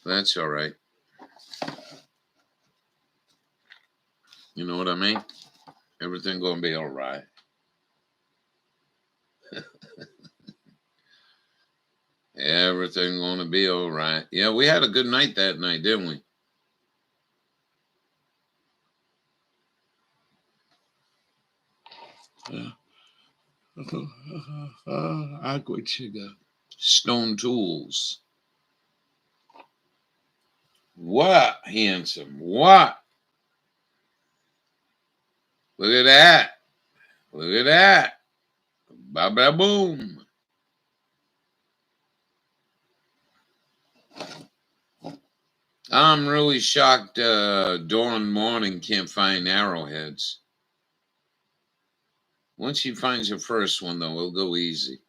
That's all right. You know what I mean? Everything gonna be all right. Everything gonna be all right. Yeah, we had a good night that night, didn't we? Yeah. Agua chica. Stone Tools. What, handsome? What? Look at that. Look at that. Ba ba boom. I'm really shocked Dawn Morning can't find arrowheads. Once she finds her first one, though, it'll go easy.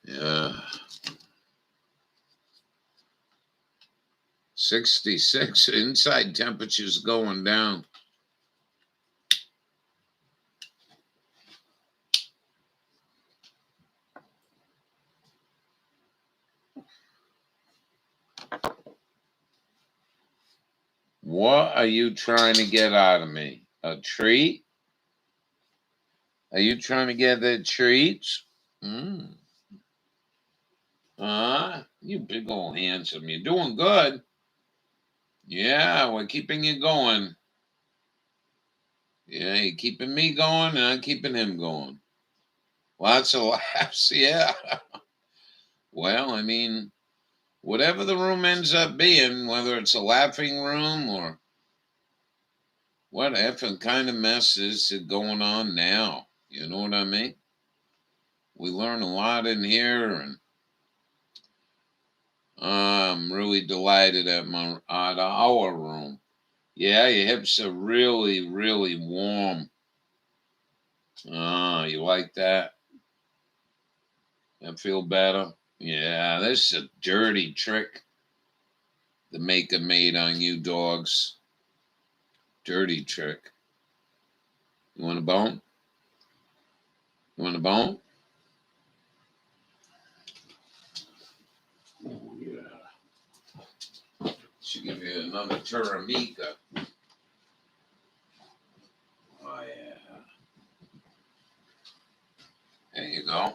Yeah. 66. Inside temperature's going down. What are you trying to get out of me? A treat? Are you trying to get the treats? You big old handsome. You're doing good. Yeah, we're keeping you going. Yeah, you're keeping me going, and I'm keeping him going. Lots of laughs, yeah. Well, I mean, whatever the room ends up being, whether it's a laughing room or whatever kind of mess is going on now, you know what I mean? We learn a lot in here, and I'm really delighted at our room. Yeah, your hips are really, really warm. You like that? I feel better. Yeah, this is a dirty trick the maker made on you dogs. Dirty trick. You want a bone? You want a bone? Oh, yeah. Should give you another Terramika. Oh, yeah. There you go.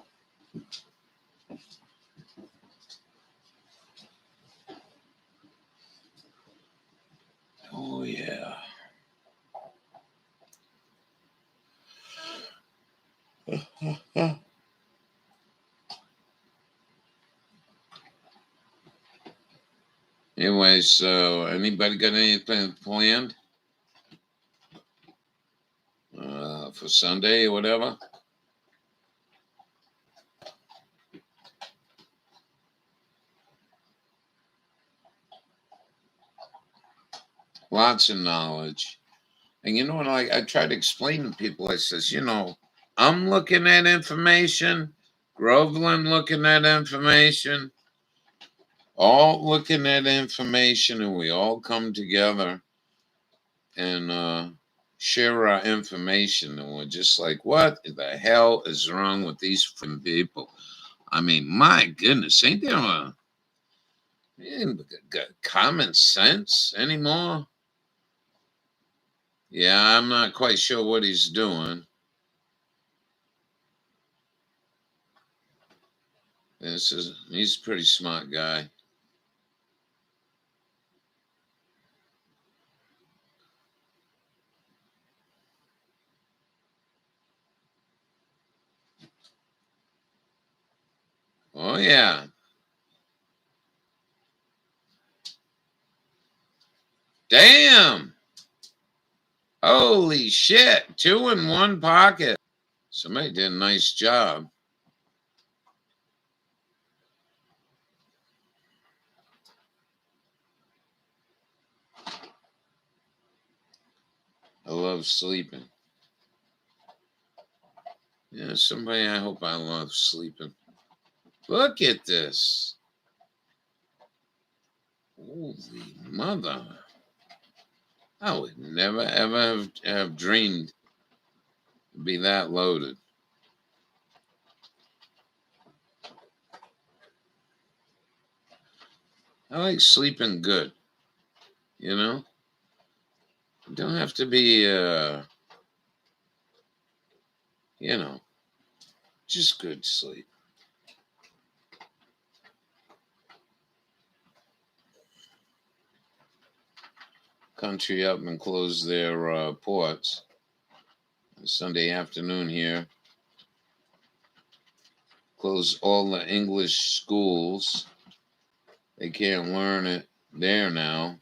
Oh, yeah. Anyway, so anybody got anything planned for Sunday or whatever? Lots of knowledge. And you know what? I try to explain to people. I says, you know, I'm looking at information. Groveland looking at information. All looking at information, and we all come together and share our information. And we're just like, what the hell is wrong with these people? I mean, my goodness, ain't there got common sense anymore? Yeah, I'm not quite sure what he's doing. He's a pretty smart guy. Oh yeah. Damn. Holy shit. 2 in 1 pocket. Somebody did a nice job. I love sleeping. Yeah, somebody I hope I love sleeping. Look at this. Holy mother. I would never ever have dreamed to be that loaded. I like sleeping good. You know? It don't have to be you know, just good sleep. Country up and close their ports. Sunday afternoon here. Close all the English schools. They can't learn it there now.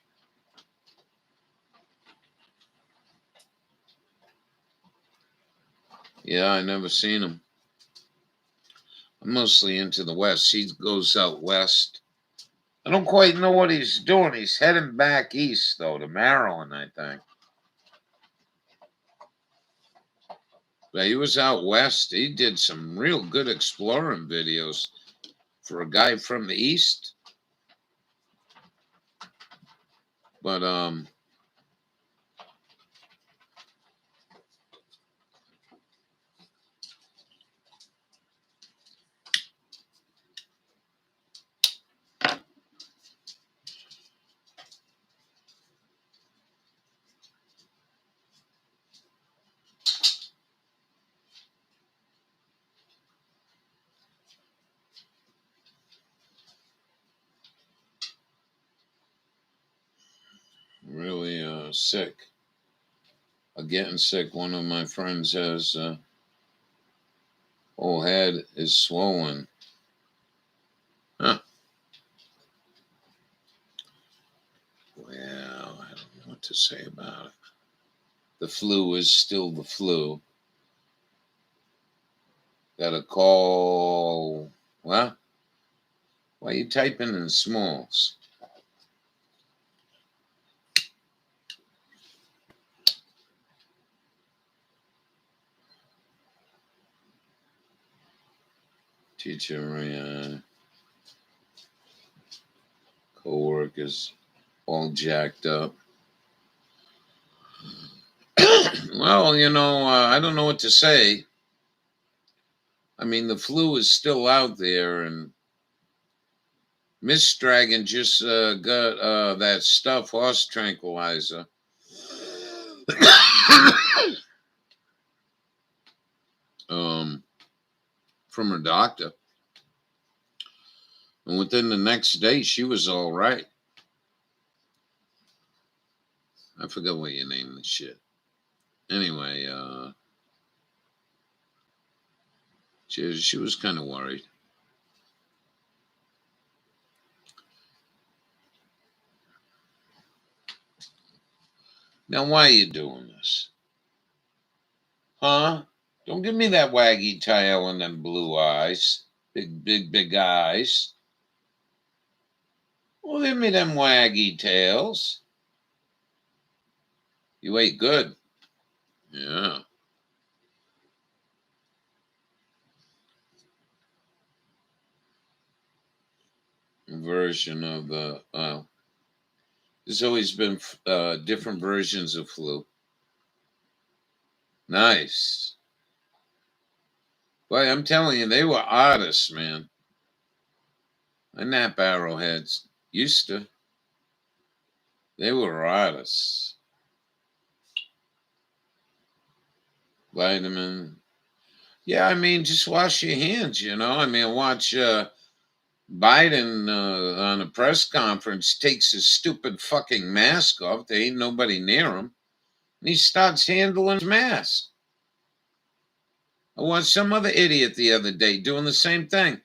Yeah, I never seen him. I'm mostly into the west. He goes out west. I don't quite know what he's doing. He's heading back east, though, to Maryland, I think. But he was out west. He did some real good exploring videos for a guy from the east. But really sick. Getting sick. One of my friends has whole head is swollen. Huh. Well, I don't know what to say about it. The flu is still the flu. Gotta call. What? Why are you typing in smalls? Teacher, co-workers all jacked up. Well, you know, I don't know what to say. I mean, the flu is still out there, and Miss Dragon just got that stuff, horse tranquilizer. From her doctor. And within the next day, she was all right. I forgot what you named the shit. Anyway, she was kind of worried. Now, why are you doing this? Huh? Don't give me that waggy tail and them blue eyes. Big eyes. Well, give me them waggy tails. You ate good. Yeah. Version of the. There's always been different versions of flu. Nice. Boy, I'm telling you, they were artists, man. My nap arrowheads used to. They were artists. Vitamin. Yeah, I mean, just wash your hands, you know. I mean, watch Biden on a press conference takes his stupid fucking mask off. There ain't nobody near him. And he starts handling his mask. I watched some other idiot the other day doing the same thing.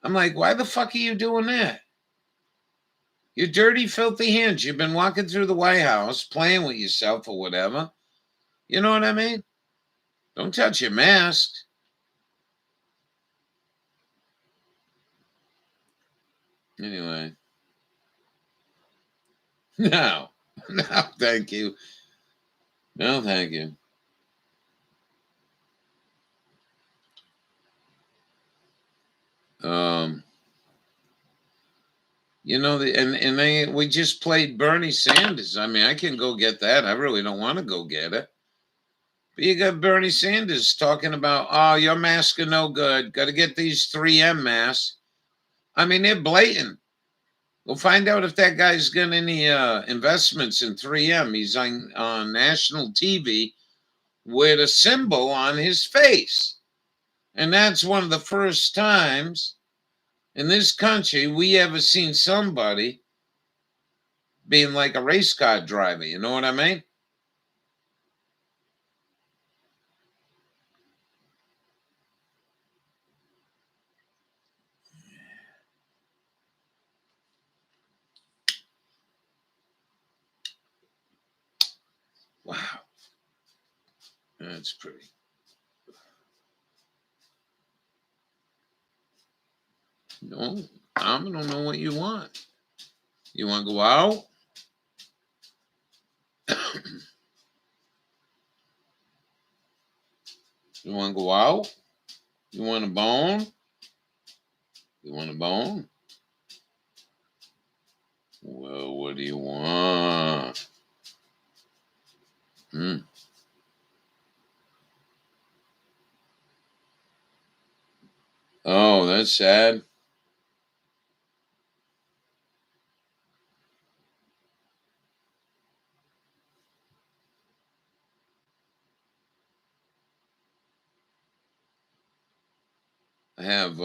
I'm like, why the fuck are you doing that? Your dirty, filthy hands. You've been walking through the White House playing with yourself or whatever. You know what I mean? Don't touch your mask. Anyway. No. No, thank you. No, thank you. You know, we just played Bernie Sanders. I mean, I can go get that. I really don't want to go get it. But you got Bernie Sanders talking about, oh, your masks are no good. Got to get these 3M masks. I mean, they're blatant. We'll find out if that guy's got any investments in 3M. He's on national TV with a symbol on his face. And that's one of the first times in this country we ever seen somebody being like a race car driver. You know what I mean? Wow. That's pretty. No, I don't know what you want. You want to go out? You want to go out? You want a bone? You want a bone? Well, what do you want? Oh, that's sad. I have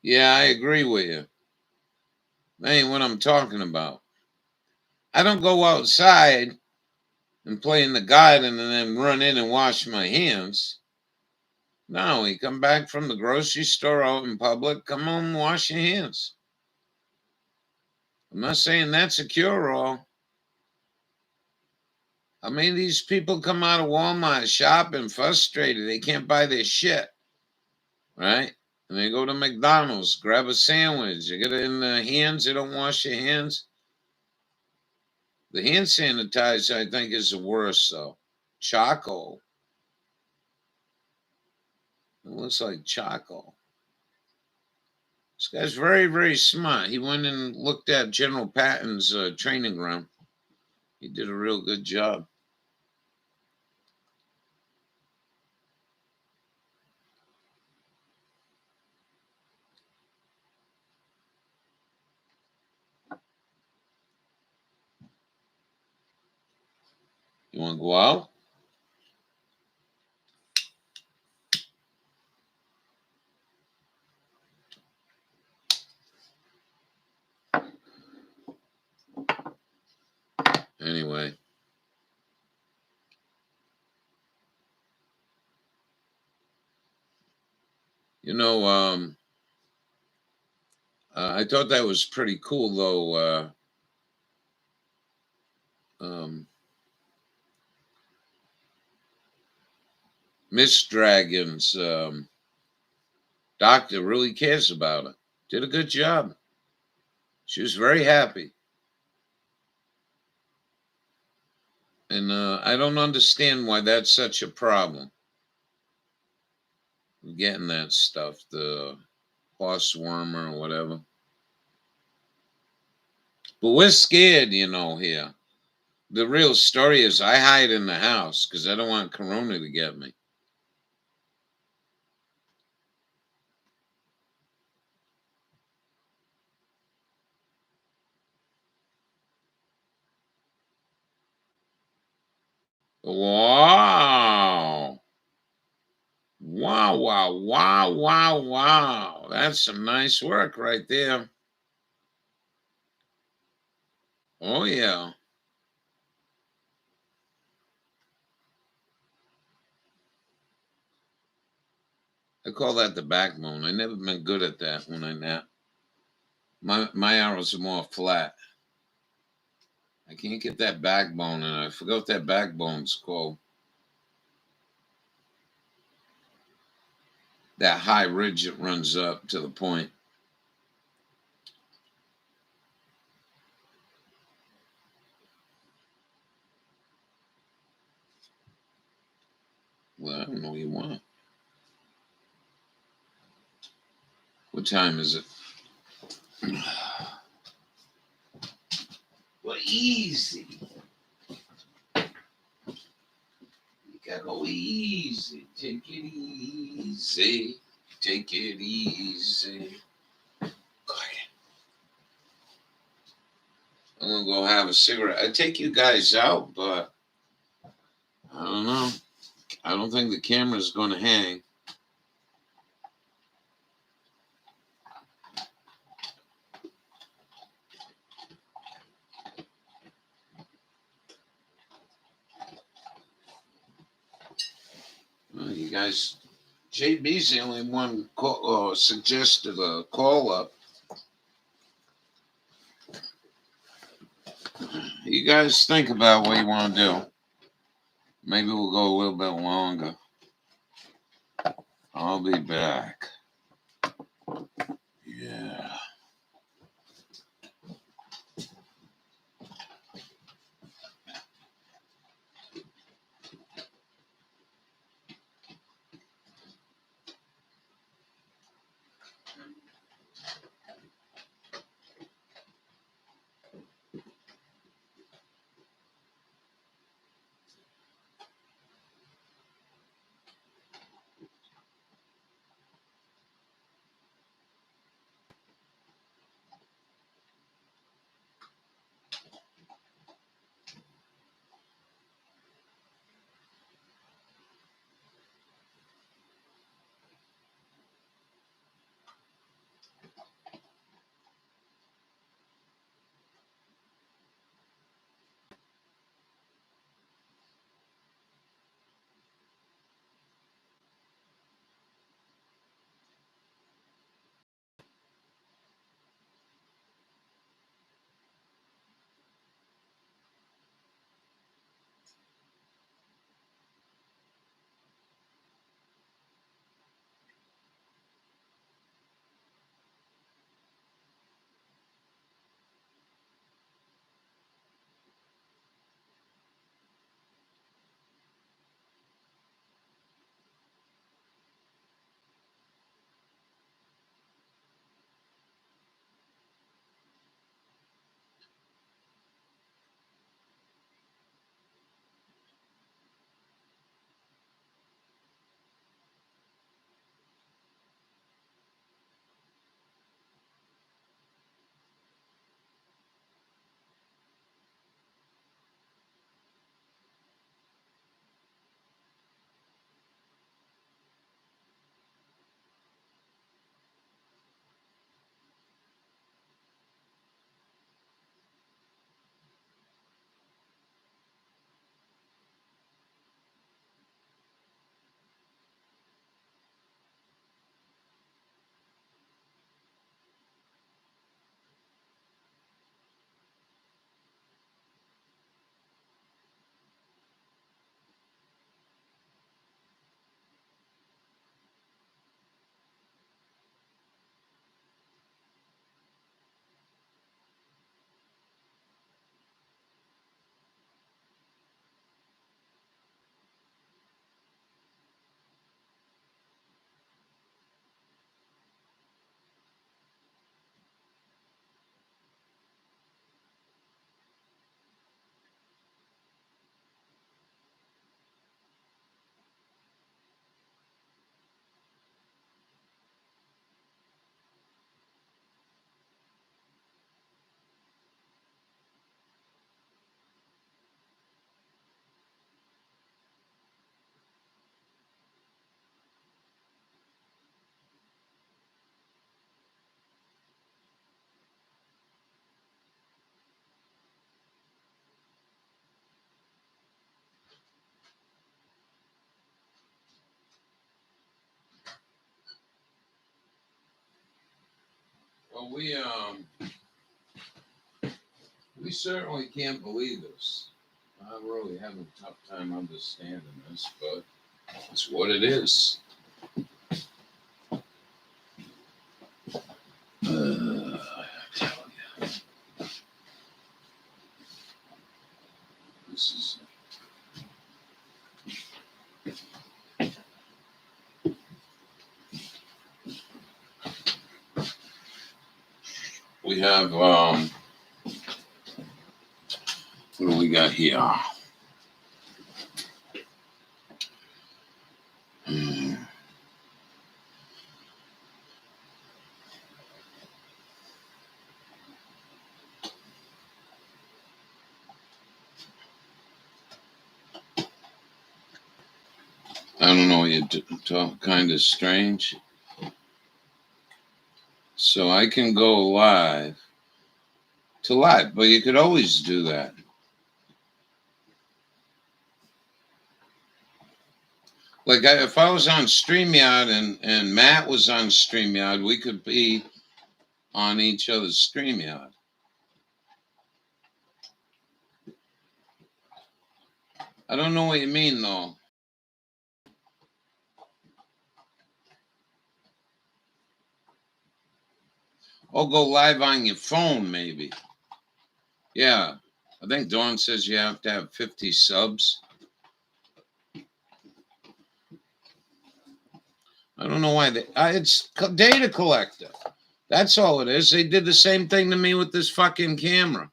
yeah, I agree with you. That ain't what I'm talking about. I don't go outside and play in the garden and then run in and wash my hands. No, you come back from the grocery store out in public, come home and wash your hands. I'm not saying that's a cure-all. I mean, these people come out of Walmart shopping frustrated. They can't buy their shit, right? And they go to McDonald's, grab a sandwich. You get it in the hands. They don't wash your hands. The hand sanitizer, I think, is the worst, though. Charcoal. It looks like charcoal. This guy's very, very smart. He went and looked at General Patton's training ground. He did a real good job. You want to go out? Anyway. You know, I thought that was pretty cool, though. Miss Dragon's doctor really cares about her. Did a good job. She was very happy. And I don't understand why that's such a problem. Getting that stuff, the horse wormer or whatever. But we're scared, here. The real story is I hide in the house because I don't want Corona to get me. Wow. Wow, wow, wow, wow, wow. That's some nice work right there. Oh, yeah. I call that the backbone. I never been good at that when I nap. My arrows are more flat. I can't get that backbone, and I forgot what that backbone's called. That high ridge that runs up to the point. Well, I don't know what you want. What time is it? Well, easy. You gotta go easy. Take it easy. Take it easy. I'm gonna go have a cigarette. I take you guys out, but I don't know. I don't think the camera's gonna hang. Well, you guys, JB's the only one suggested a call up. You guys think about what you want to do. Maybe we'll go a little bit longer. I'll be back. Yeah. Well, we certainly can't believe this. I'm really having a tough time understanding this, but it's what it is. I tell you. This is. We have, what do we got here? I don't know, you talk kind of strange. So I can go live to live, but you could always do that. Like if I was on StreamYard and Matt was on StreamYard, we could be on each other's StreamYard. I don't know what you mean, though. Or go live on your phone, maybe. Yeah. I think Dawn says you have to have 50 subs. I don't know why it's data collector. That's all it is. They did the same thing to me with this fucking camera.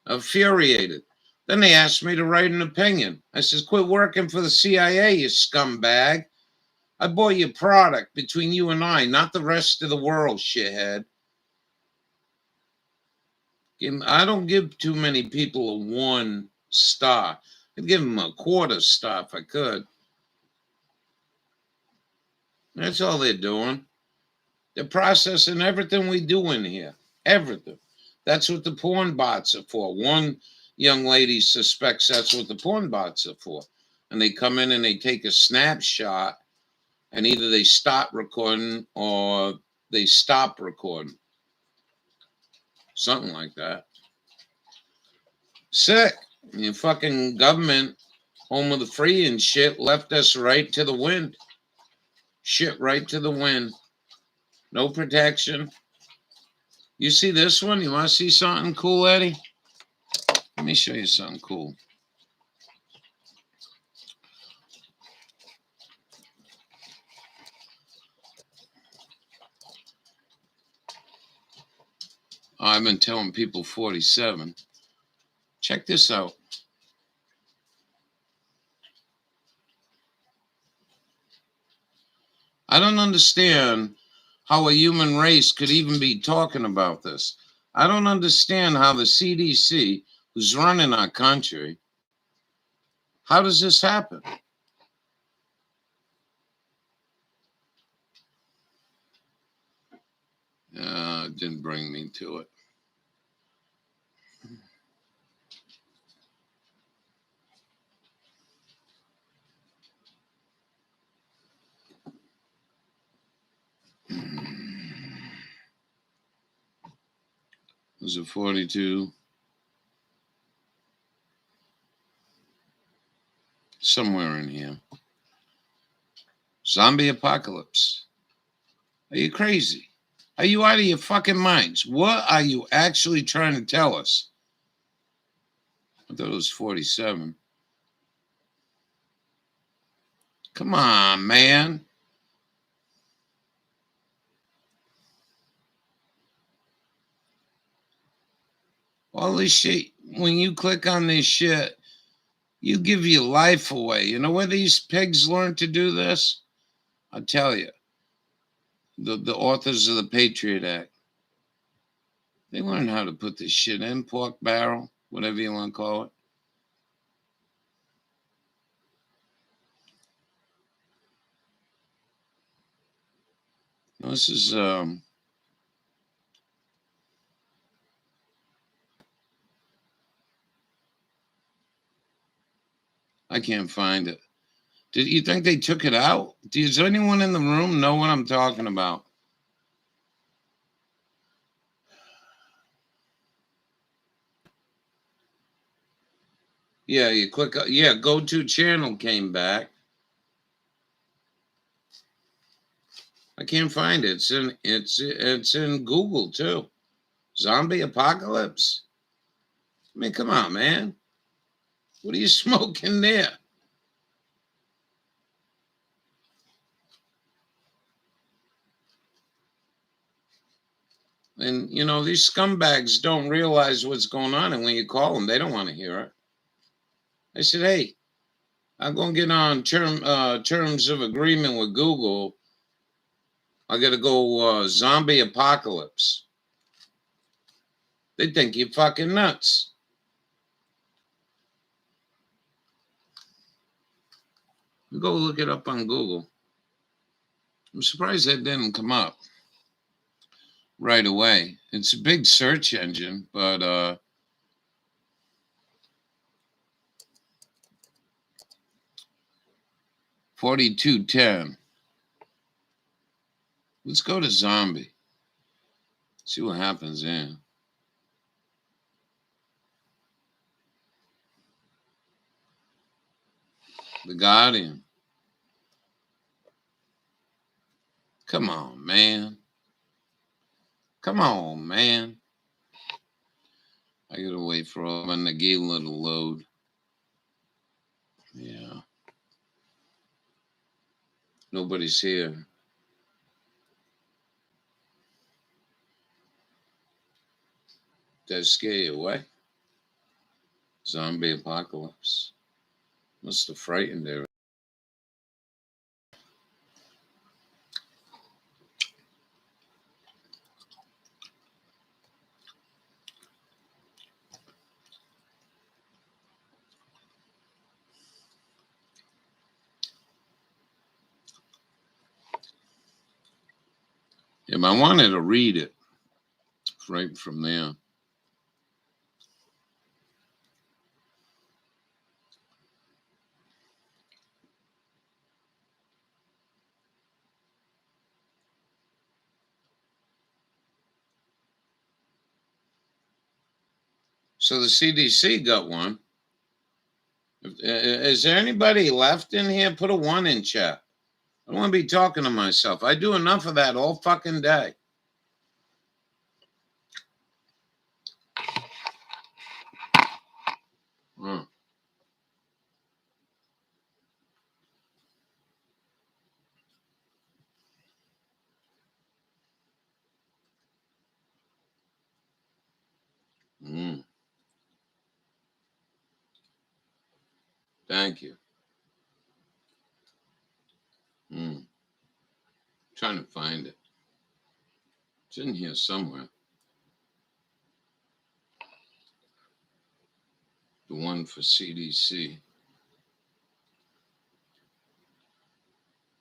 Infuriated. Then they asked me to write an opinion. I says, quit working for the CIA, you scumbag. I bought your product between you and I, not the rest of the world, shithead. I don't give too many people a 1 star. I'd give them a 1/4 star if I could. That's all they're doing. They're processing everything we do in here. Everything. That's what the porn bots are for. One young lady suspects that's what the porn bots are for. And they come in and they take a snapshot, and either they stop recording or they stop recording. Something like that. Sick. Your fucking government, home of the free and shit, left us right to the wind. Shit right to the wind. No protection. You see this one? You want to see something cool, Eddie? Let me show you something cool. I've been telling people 47. Check this out. I don't understand how a human race could even be talking about this. I don't understand how the CDC, who's running our country, how does this happen? It didn't bring me to it. Was it 42? Somewhere in here. Zombie apocalypse. Are you crazy? Are you out of your fucking minds? What are you actually trying to tell us? I thought it was 47. Come on, man. All this shit, when you click on this shit, you give your life away. You know where these pigs learn to do this? I'll tell you. The authors of the Patriot Act. They learn how to put this shit in, pork barrel, whatever you want to call it. This is I can't find it. Did you think they took it out? Does anyone in the room know what I'm talking about? Yeah, you click. Yeah, go to channel came back. I can't find it. It's in Google too. Zombie apocalypse. I mean, come on, man. What are you smoking there? And you know these scumbags don't realize what's going on, and when you call them, they don't want to hear it. I said, "Hey, I'm gonna get on terms of agreement with Google. I gotta go zombie apocalypse." They think you're fucking nuts. Go look it up on Google. I'm surprised that didn't come up right away. It's a big search engine, but 4210. Let's go to zombie. See what happens there. The Guardian. Come on, man. Come on, man. I gotta wait for my Nagila to load. Yeah. Nobody's here. That scare you away? Zombie apocalypse. Must have frightened her. Yeah, I wanted to read it right from there. So the CDC got one. Is there anybody left in here? Put a 1 in chat. I don't want to be talking to myself. I do enough of that all fucking day. Hmm. Mm. Thank you. Mm. Trying to find it. It's in here somewhere. The one for CDC.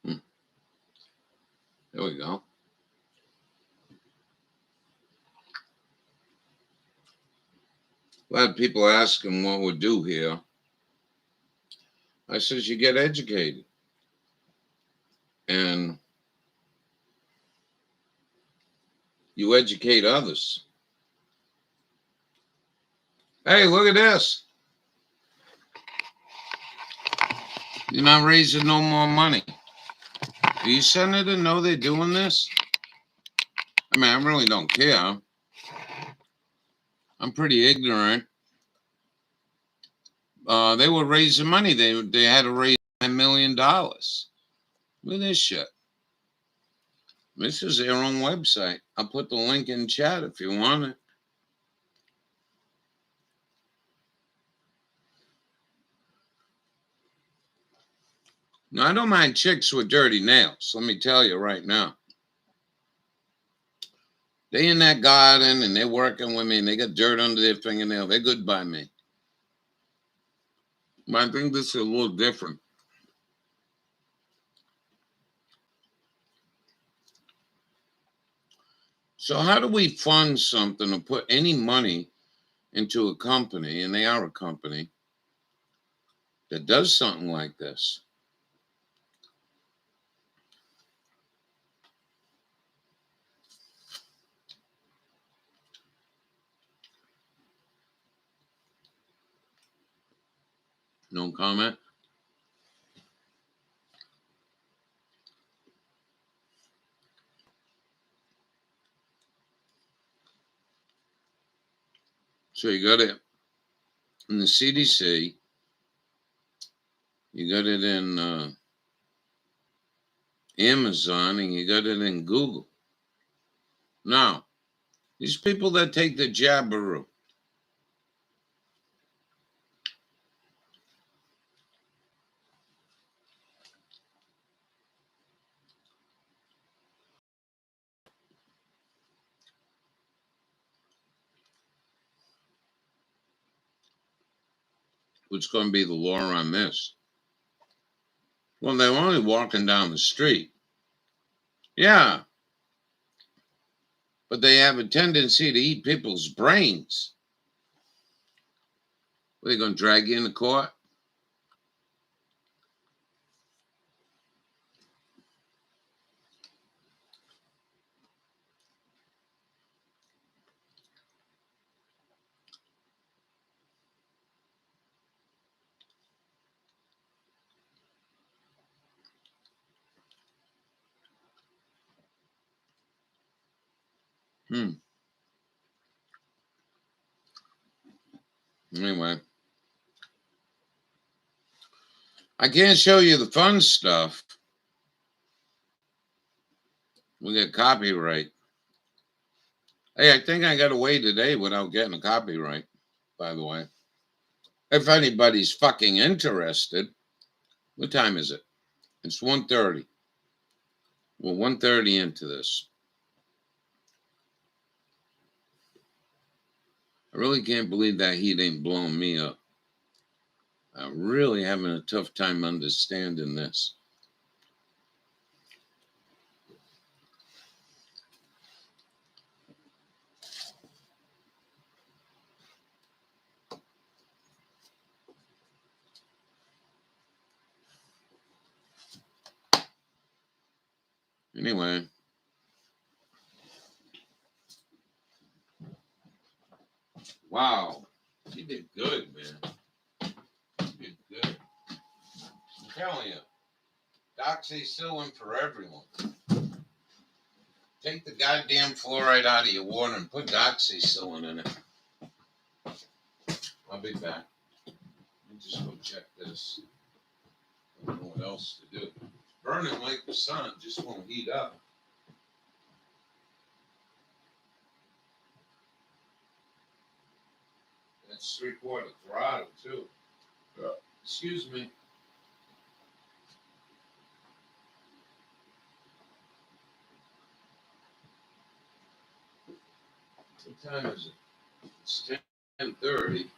There we go. A lot of people asking what we do here. I says you get educated. And you educate others. Hey, look at this. You're not raising no more money. Do you Senator know they're doing this? I mean, I really don't care. I'm pretty ignorant. They were raising money. They had to raise $10 million. Look at this shit. This is their own website. I'll put the link in chat if you want it. Now, I don't mind chicks with dirty nails. Let me tell you right now. They in that garden and they're working with me and they got dirt under their fingernail. They're good by me. But I think this is a little different. So how do we fund something or put any money into a company, and they are a company, that does something like this? No comment? So you got it in the CDC. You got it in Amazon, and you got it in Google. Now, these people that take the Jabberoo, what's going to be the law on this? Well, they're only walking down the street. Yeah. But they have a tendency to eat people's brains. Are they going to drag you into court? Anyway, I can't show you the fun stuff. We get copyright. Hey, I think I got away today without getting a copyright, by the way. If anybody's fucking interested. What time is it? It's 1:30. We're 1:30 into this. I really can't believe that heat ain't blowing me up. I'm really having a tough time understanding this. Anyway. Wow. You did good, man. You did good. I'm telling you. Doxycycline for everyone. Take the goddamn fluoride out of your water and put doxycycline in it. I'll be back. Let me just go check this. I don't know what else to do. It's burning like the sun, just won't heat up. That's 3/4 throttle, too. Excuse me. What time is it? It's 10:30.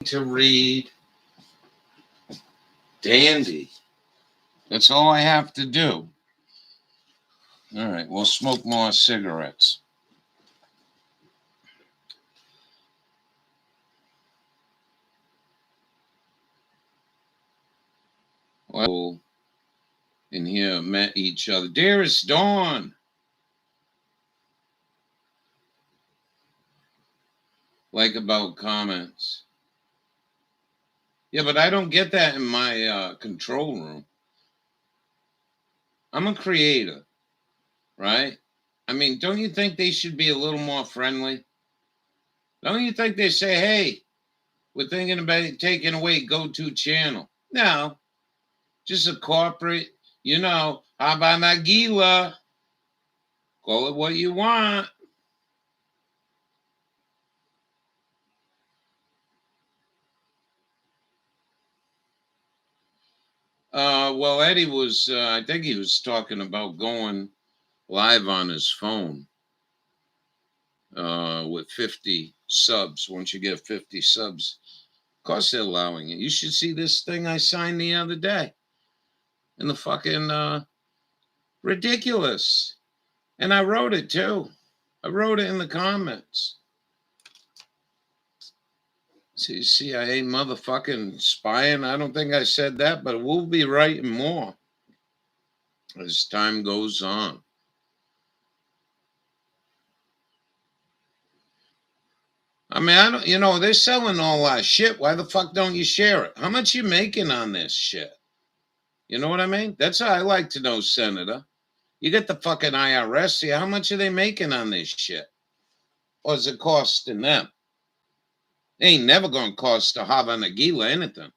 to read. Dandy. That's all I have to do. All right, we'll smoke more cigarettes. Well, in here met each other. Dearest Dawn. Like about comments. Yeah, but I don't get that in my control room. I'm a creator, right? I mean, don't you think they should be a little more friendly? Don't you think they say, hey, we're thinking about taking away go-to channel? No, just a corporate, Haba Nagila. Call it what you want. Well, Eddie was, I think he was talking about going live on his phone with 50 subs. Once you get 50 subs, of course they're allowing it. You should see this thing I signed the other day. And the fucking ridiculous. And I wrote it too. I wrote it in the comments. See, CIA motherfucking spying. I don't think I said that, but we'll be writing more as time goes on. I mean, I don't, they're selling all that shit. Why the fuck don't you share it? How much you making on this shit? You know what I mean? That's how I like to know, Senator. You get the fucking IRS. See, how much are they making on this shit? Or is it costing them? It ain't never going to cost the Hava Nagila anything.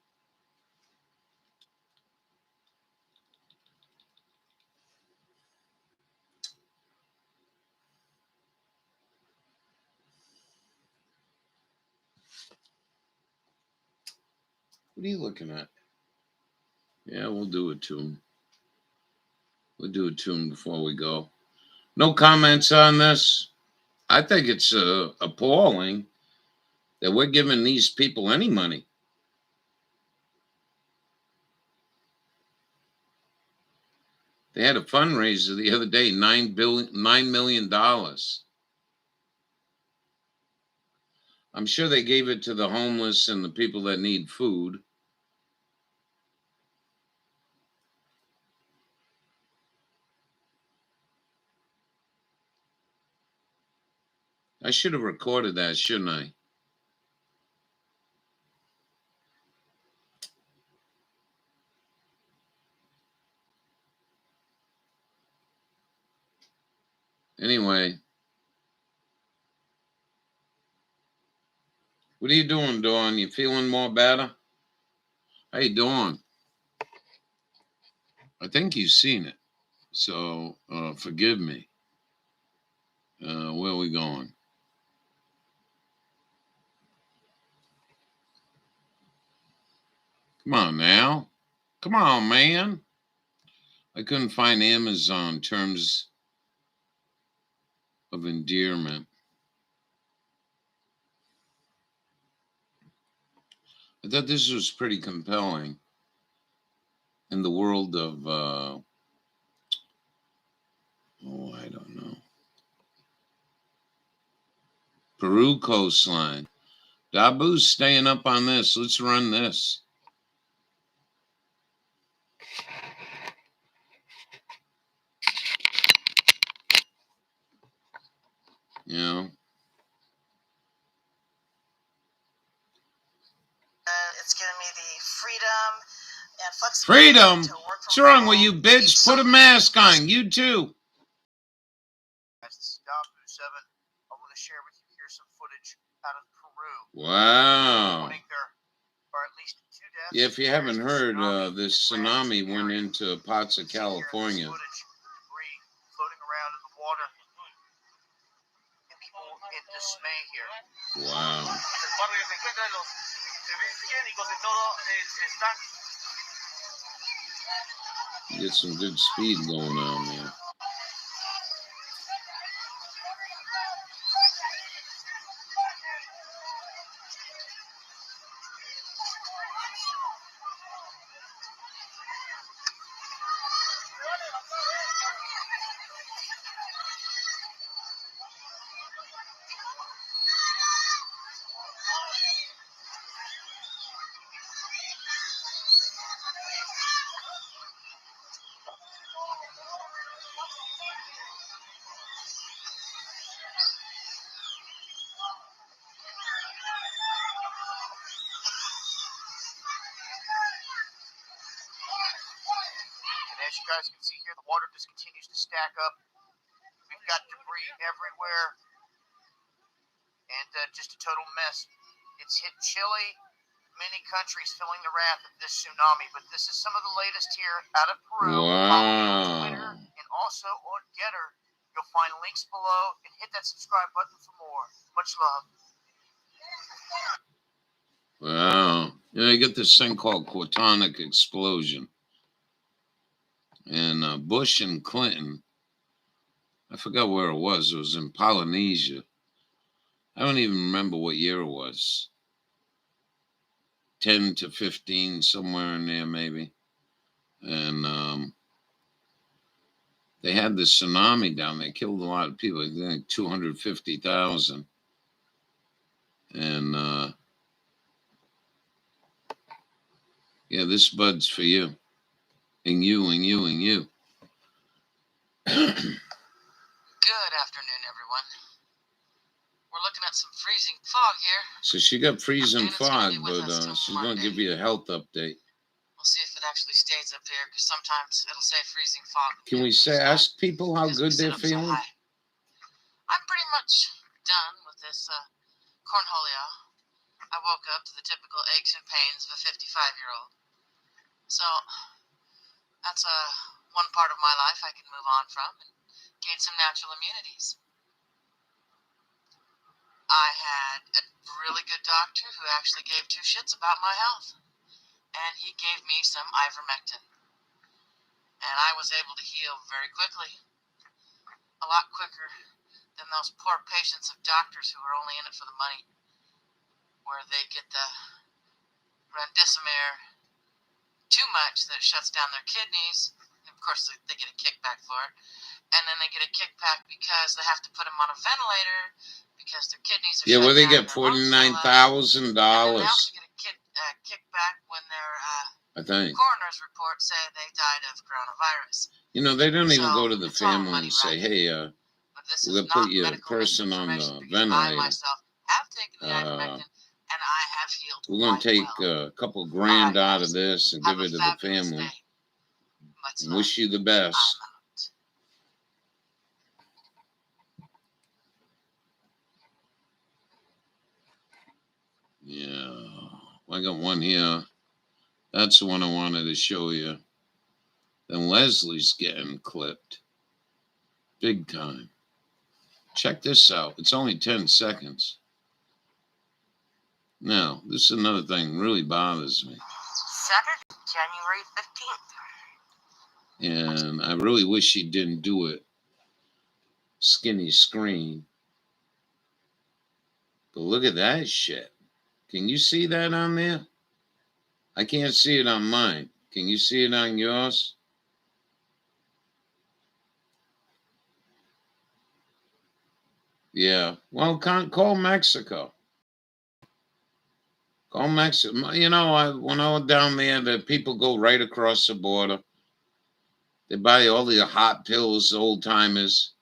What are you looking at? Yeah, we'll do a tune. We'll do a tune before we go. No comments on this. I think it's appalling that we're giving these people any money. They had a fundraiser the other day, $9 million. I'm sure they gave it to the homeless and the people that need food. I should have recorded that, shouldn't I? Anyway. What are you doing, Dawn? You feeling more better? Hey, Dawn. I think you've seen it. So forgive me. Where are we going? Come on now. Come on, man. I couldn't find Amazon terms of endearment. I thought this was pretty compelling in the world of, I don't know. Peru coastline. Dabu's staying up on this. Let's run this. You know. It's giving me the freedom and flexibility. Freedom? To work from What's wrong with home. you, bitch? Put a mask on. You too. This is Dabu 7. I want to share with you here some footage out of Peru. Wow. There are at least 2 deaths. Yeah, if you haven't heard, this tsunami went into parts of California. Debris floating around in the water. And people in dismay here. Wow. You get some good speed going on there. you guys can see here, the water just continues to stack up. We've got debris everywhere, and just a total mess. It's hit Chile, many countries feeling the wrath of this tsunami, but this is some of the latest here out of Peru. Follow me on Twitter Wow. and also on Getter. You'll find links below, and hit that subscribe button for more. Much love. Wow. Yeah, you get this thing called Quatonic explosion. And Bush and Clinton, I forgot where it was. It was in Polynesia. I don't even remember what year it was. 10 to 15, somewhere in there, maybe. And they had this tsunami down there, killed a lot of people. I think 250,000. And yeah, this bud's for you. And you, and you, and you. Good afternoon, everyone. We're looking at some freezing fog here. So she got freezing And it's gonna fog, be with but us till she's going to Monday. give you a health update. We'll see if it actually stays up here, because sometimes it'll say freezing fog. Can we say, ask people how good they're feeling? I'm pretty much done with this cornholio. I woke up to the typical aches and pains of a 55-year-old. So that's one part of my life I can move on from and gain some natural immunities. I had a really good doctor who actually gave two shits about my health. And he gave me some ivermectin. And I was able to heal very quickly. A lot quicker than those poor patients of doctors who are only in it for the money. Where they get the remdesivir too much that it shuts down their kidneys. Of course, they get a kickback for it. And then they get a kickback because they have to put them on a ventilator because their kidneys are Yeah, shut where they down get and their lungs fill up. And then they $49,000, also get a kickback when their I think. coroner's report say they died of coronavirus. You know, they don't even So, go to the it's all family money and say, racket. hey, But this we're is going to put not your medical person on misinformation the because I ventilator. myself have taken the Uh, ivermectin and I have healed We're going quite to take well. a couple grand All right, out of guys. this and Have give a it to the fabulous family. day. Much And love. wish you the I'm best. out. Yeah. I got one here. That's the one I wanted to show you. Then Leslie's getting clipped. Big time. Check this out. It's only 10 seconds. Now, this is another thing that really bothers me. Saturday, January 15th. And I really wish he didn't do it skinny screen. But look at that shit. Can you see that on there? I can't see it on mine. Can you see it on yours? Yeah. Well, call Mexico. Call Mexico. You know, when I was down there, the people go right across the border. They buy all the hot pills, old timers.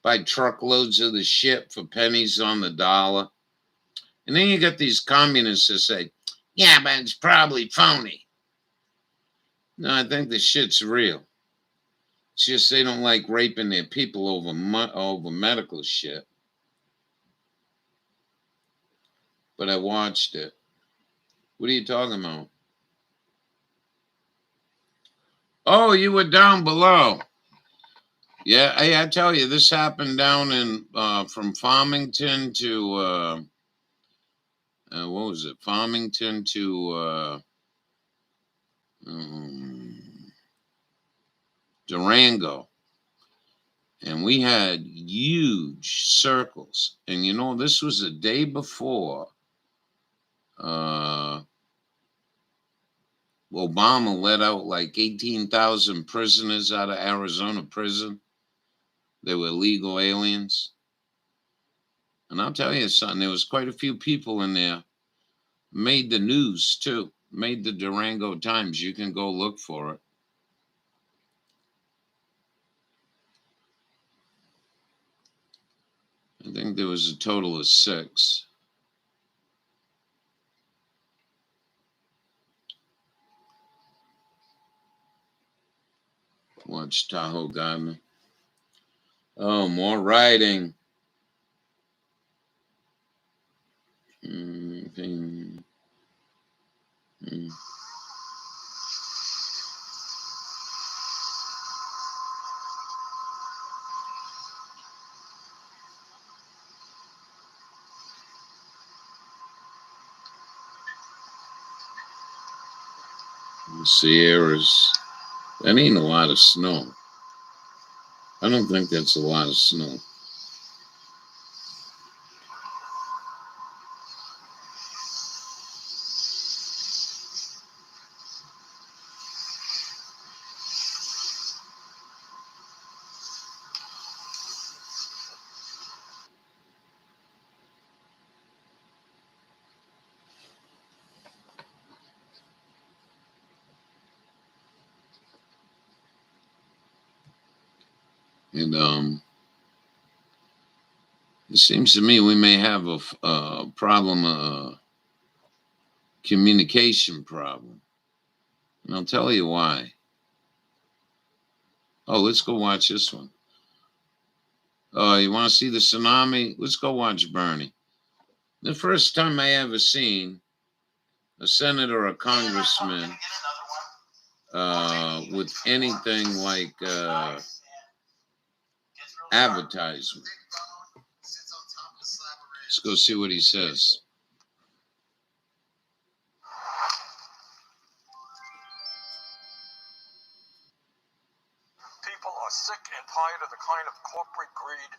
Buy truckloads of the shit for pennies on the dollar. And then you get these communists that say, yeah, but it's probably phony. No, I think the shit's real. It's just they don't like raping their people over medical shit. But I watched it. What are you talking about? Oh, you were down below. Yeah, hey, I tell you, this happened down in from Farmington to what was it? Farmington to Durango. And we had huge circles. And you know, this was the day before Obama let out like 18,000 prisoners out of Arizona prison. They were illegal aliens. And I'll tell you something, there was quite a few people in there. Made the news too. Made the Durango Times. You can go look for it. I think there was a total of 6. Watch Tahoe Gardner. Oh, more writing. Sierras. That ain't a lot of snow. I don't think that's a lot of snow. And it seems to me we may have a problem, a communication problem. And I'll tell you why. Oh, let's go watch this one. Oh, you want to see the tsunami? Let's go watch Bernie. The first time I ever seen a senator or a congressman with anything like advertisement. Let's go see what he says. People are sick and tired of the kind of corporate greed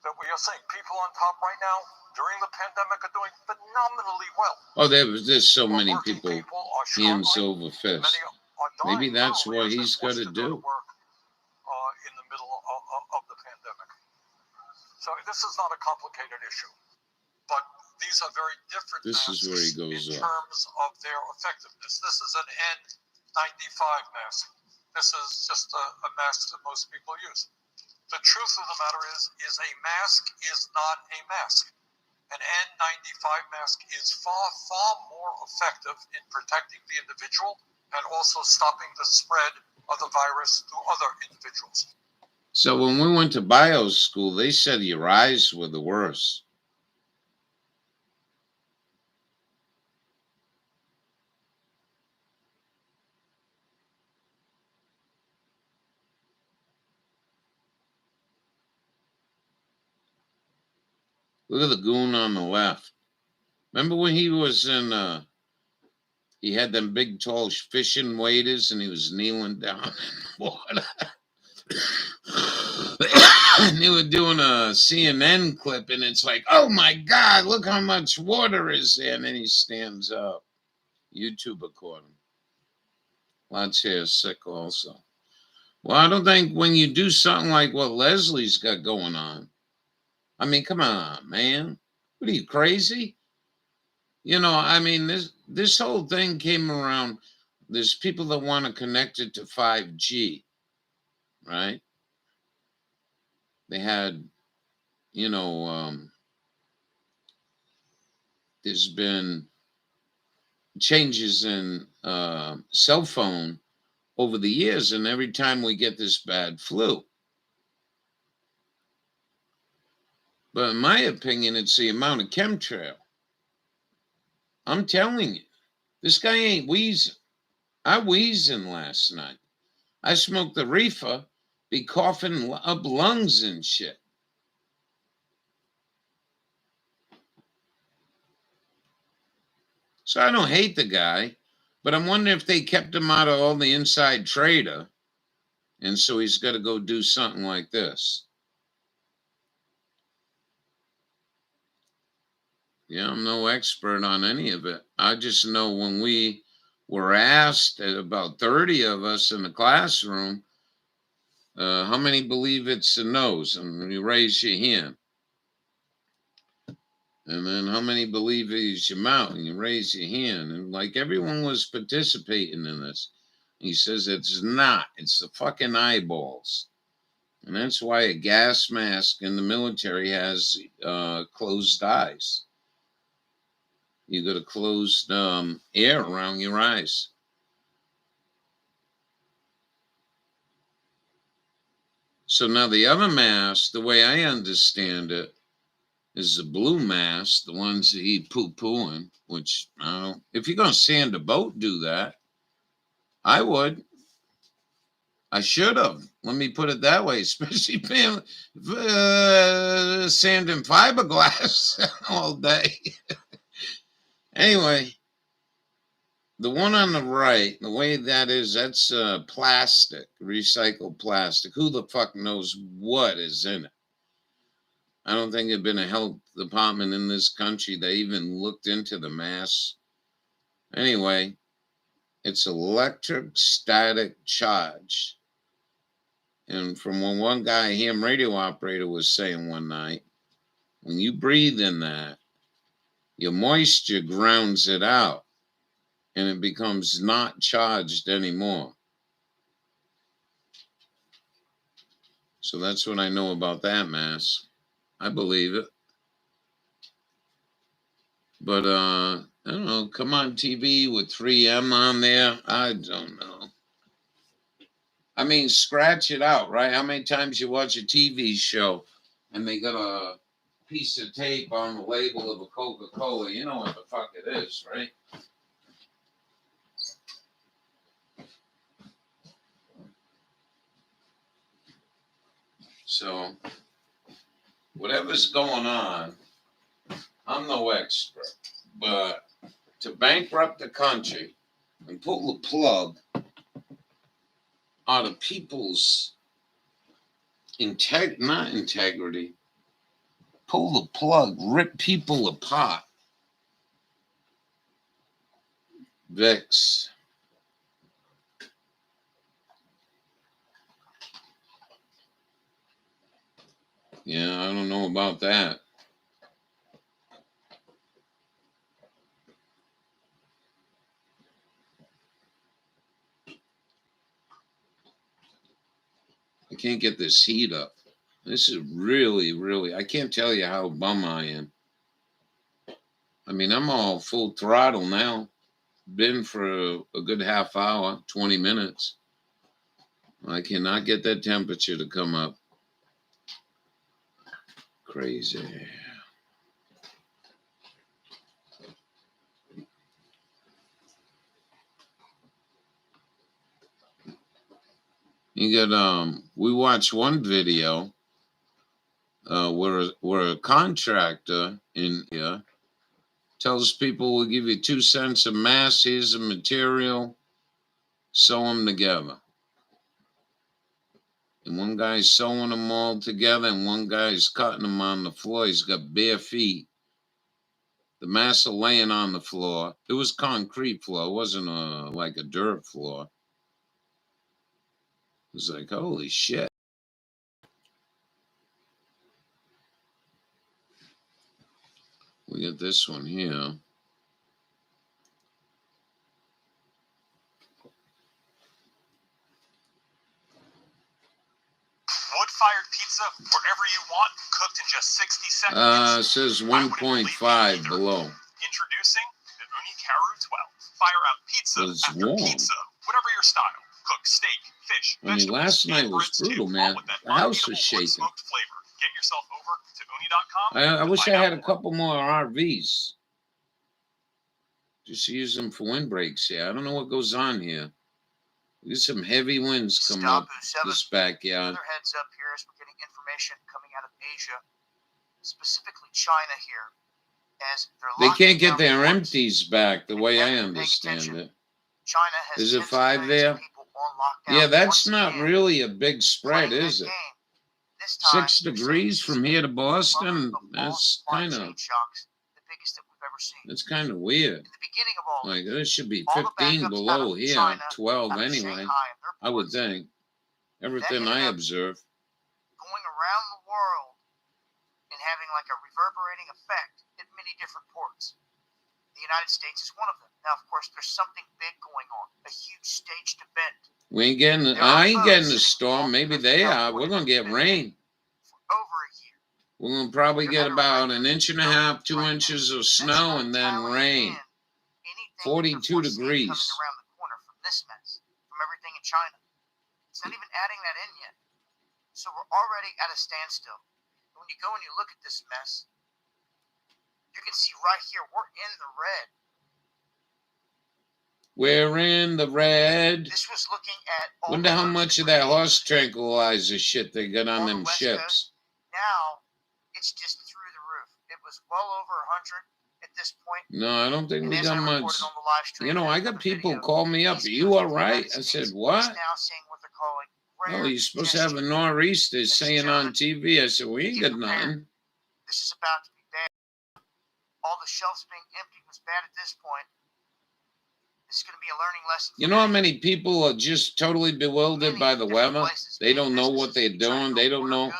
that we are seeing. People on top right now during the pandemic are doing phenomenally well. Oh, there's so many people hands over fist. Maybe that's what he's got to do. In the middle of the pandemic. So this is not a complicated issue, but these are very different. This is where he goes in off. terms of their effectiveness. This is an N95 mask. This is just a mask that most people use. The truth of the matter is a mask is not a mask. An N95 mask is far, far more effective in protecting the individual and also stopping the spread of the virus to other individuals. So when we went to bio school, they said your eyes were the worst. Look at the goon on the left. Remember when he was in, he had them big, tall fishing waders and he was kneeling down in the water. And they were doing a CNN clip and it's like, oh my God, look how much water is there. And then he stands up. YouTuber caught him. Lots here sick also. Well, I don't think when you do something like what Leslie's got going on, I mean, come on, man. What are you, crazy? You know, I mean, this whole thing came around. There's people that want to connect it to 5G, right? They had, you know, there's been changes in cell phone over the years, and every time we get this bad flu. But in my opinion, it's the amount of chemtrail. I'm telling you, this guy ain't wheezing. I wheezing last night. I smoked the reefer, be coughing up lungs and shit. So I don't hate the guy, but I'm wondering if they kept him out of all the inside trader, and so he's got to go do something like this. Yeah, I'm no expert on any of it. I just know when we were asked, about 30 of us in the classroom, how many believe it's a nose? And you raise your hand. And then how many believe it's your mouth? And you raise your hand. And like everyone was participating in this. He says it's not. It's the fucking eyeballs. And that's why a gas mask in the military has closed eyes. You got a closed air around your eyes. So now the other mask, the way I understand it, is the blue mask, the ones that he poo-pooing, which I don't. If you're gonna sand a boat, do that. I would. I should have. Let me put it that way, especially sanding fiberglass all day. Anyway, the one on the right, the way that is, that's plastic, recycled plastic. Who the fuck knows what is in it? I don't think there's been a health department in this country that even looked into the mass. Anyway, it's electric static charge. And from what one guy, ham radio operator, was saying one night, when you breathe in that, your moisture grounds it out and it becomes not charged anymore. So that's what I know about that mask. I believe it. But I don't know, come on TV with 3M on there. I don't know. I mean, scratch it out, right? How many times you watch a TV show and they got a piece of tape on the label of a Coca-Cola? You know what the fuck it is, right? So, whatever's going on, I'm no expert, but to bankrupt the country and pull the plug out of people's not integrity, pull the plug, rip people apart. VIX. Yeah, I don't know about that. I can't get this heat up. This is really, really, I can't tell you how bum I am. I mean, I'm all full throttle now. Been for a good half hour, 20 minutes. I cannot get that temperature to come up. Crazy. You got we watched one video where a contractor in here tells people, we'll give you 2 cents a mass, here's the material, sew them together. And one guy's sewing them all together and one guy's cutting them on the floor. He's got bare feet. The masks are laying on the floor. It was concrete floor. It wasn't like a dirt floor. It was like, holy shit. We got this one here. Wood-fired pizza wherever you want, cooked in just 60 seconds. It says 1.5 below. Introducing the Unikaru 12. Fire out pizza after warm. pizza, whatever your style. Cook steak, fish, I mean, last night was brutal, man. The house was shaking. Flavor. Get yourself over to uni.com. I wish I had a couple more RVs. Just use them for windbreaks here. I don't know what goes on here. There's some heavy winds coming up this backyard. Another heads up here as we're getting information coming out of Asia, specifically China here, as they can't get their empties back the way I understand it. China has is it 5 there? Yeah, that's not really a big spread, is it? 6 degrees from here to Boston. That's kind of. It's kind of weird. Like, this should be 15 below here, 12 anyway, I would think. Everything I observe. Going around the world and having like a reverberating effect at many different ports. The United States is one of them. Now, of course, there's something big going on, a huge staged event. We ain't getting, I ain't getting a storm. Maybe they are. We're going to get rain. For over a year. We're going to probably get about 1.5 inches, 2 inches of snow and then rain. 42 degrees. Coming around the corner from this mess, from everything in China. It's not even adding that in yet. So we're already at a standstill. And when you go and you look at this mess, you can see right here, we're in the red. We're in the red. This was looking at all Wonder how the much of that degrees horse tranquilizer shit they got on on them the West ships. Coast. Now it's just through the roof. It was well over 100 at this point. No, I don't think And we as I got much. reported on the live stream, You know, and I another got people video, call me up. Are East you Coast all of the right? United I States said, is what? now seeing what they're calling rare Oh, you're supposed to chest have a tube. nor'easter Ladies and saying on gentlemen, TV. I said, we ain't get got prepared. nothing. This is about to be bad. All the shelves being empty was bad at this point. This is going to be a learning lesson. You know how many people are just totally bewildered by the weather? They don't know what they're doing. They don't know.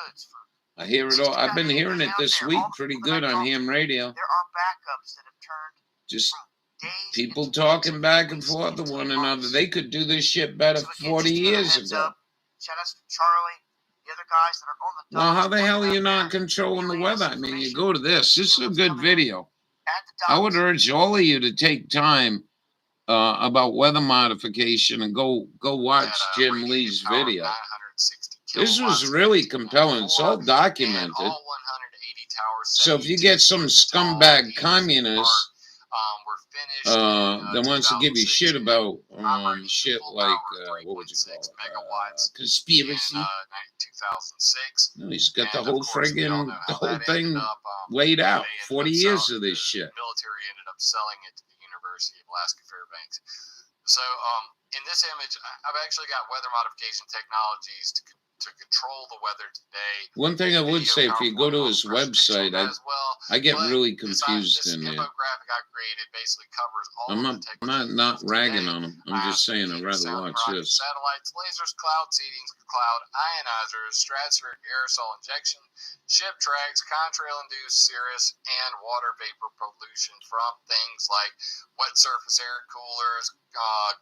I hear it all. I've been hearing it this week pretty good on ham radio. There are backups that have turned Just days people into talking weeks, back and weeks forth with into one months. another. They could do this shit better So again, 40 just to give a years heads ago. up, shout outs to Charlie, the other guys that are on the Well, dock, how the hell are working you out not there, controlling the relaying weather? this I mean, you information. go to this. This is a What's good coming video. at the I would docks. urge all of you to take time about weather modification and go watch Jim Lee's video. This was really compelling. It's all documented. So if you get some scumbag communist that wants to give you shit about shit like what would you call it? Conspiracy. No, he's got the whole thing laid out. 40 years of this shit. The military ended up selling it to the University of Alaska Fairbanks. So in this image, I've actually got weather modification technologies to control the weather today. One thing I would say, if you go to his website, I get really confused in there. Infographic I created basically covers all I'm of the not technologies ragging today. on him. I'm just saying I'd rather Sound watch rocket this. Satellites, lasers, cloud seedings, cloud ionizers, stratospheric aerosol injection, ship tracks, contrail-induced cirrus, and water vapor pollution from things like wet surface air coolers,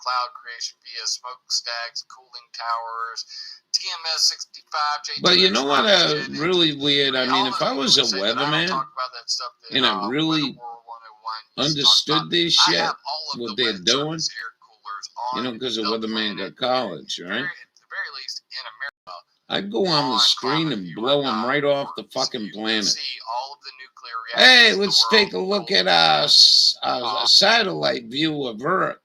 cloud creation via smokestacks, cooling towers, TMS 65. But you know what? Really weird. I mean, if I was a weatherman and I really understood this shit, what they're doing, you know, because the weatherman got college, right? At the very least, in America, I'd go on the screen and blow him right off the fucking planet. see all of the nuclear Hey, reactors in the let's world take a look at roll our satellite view of Earth.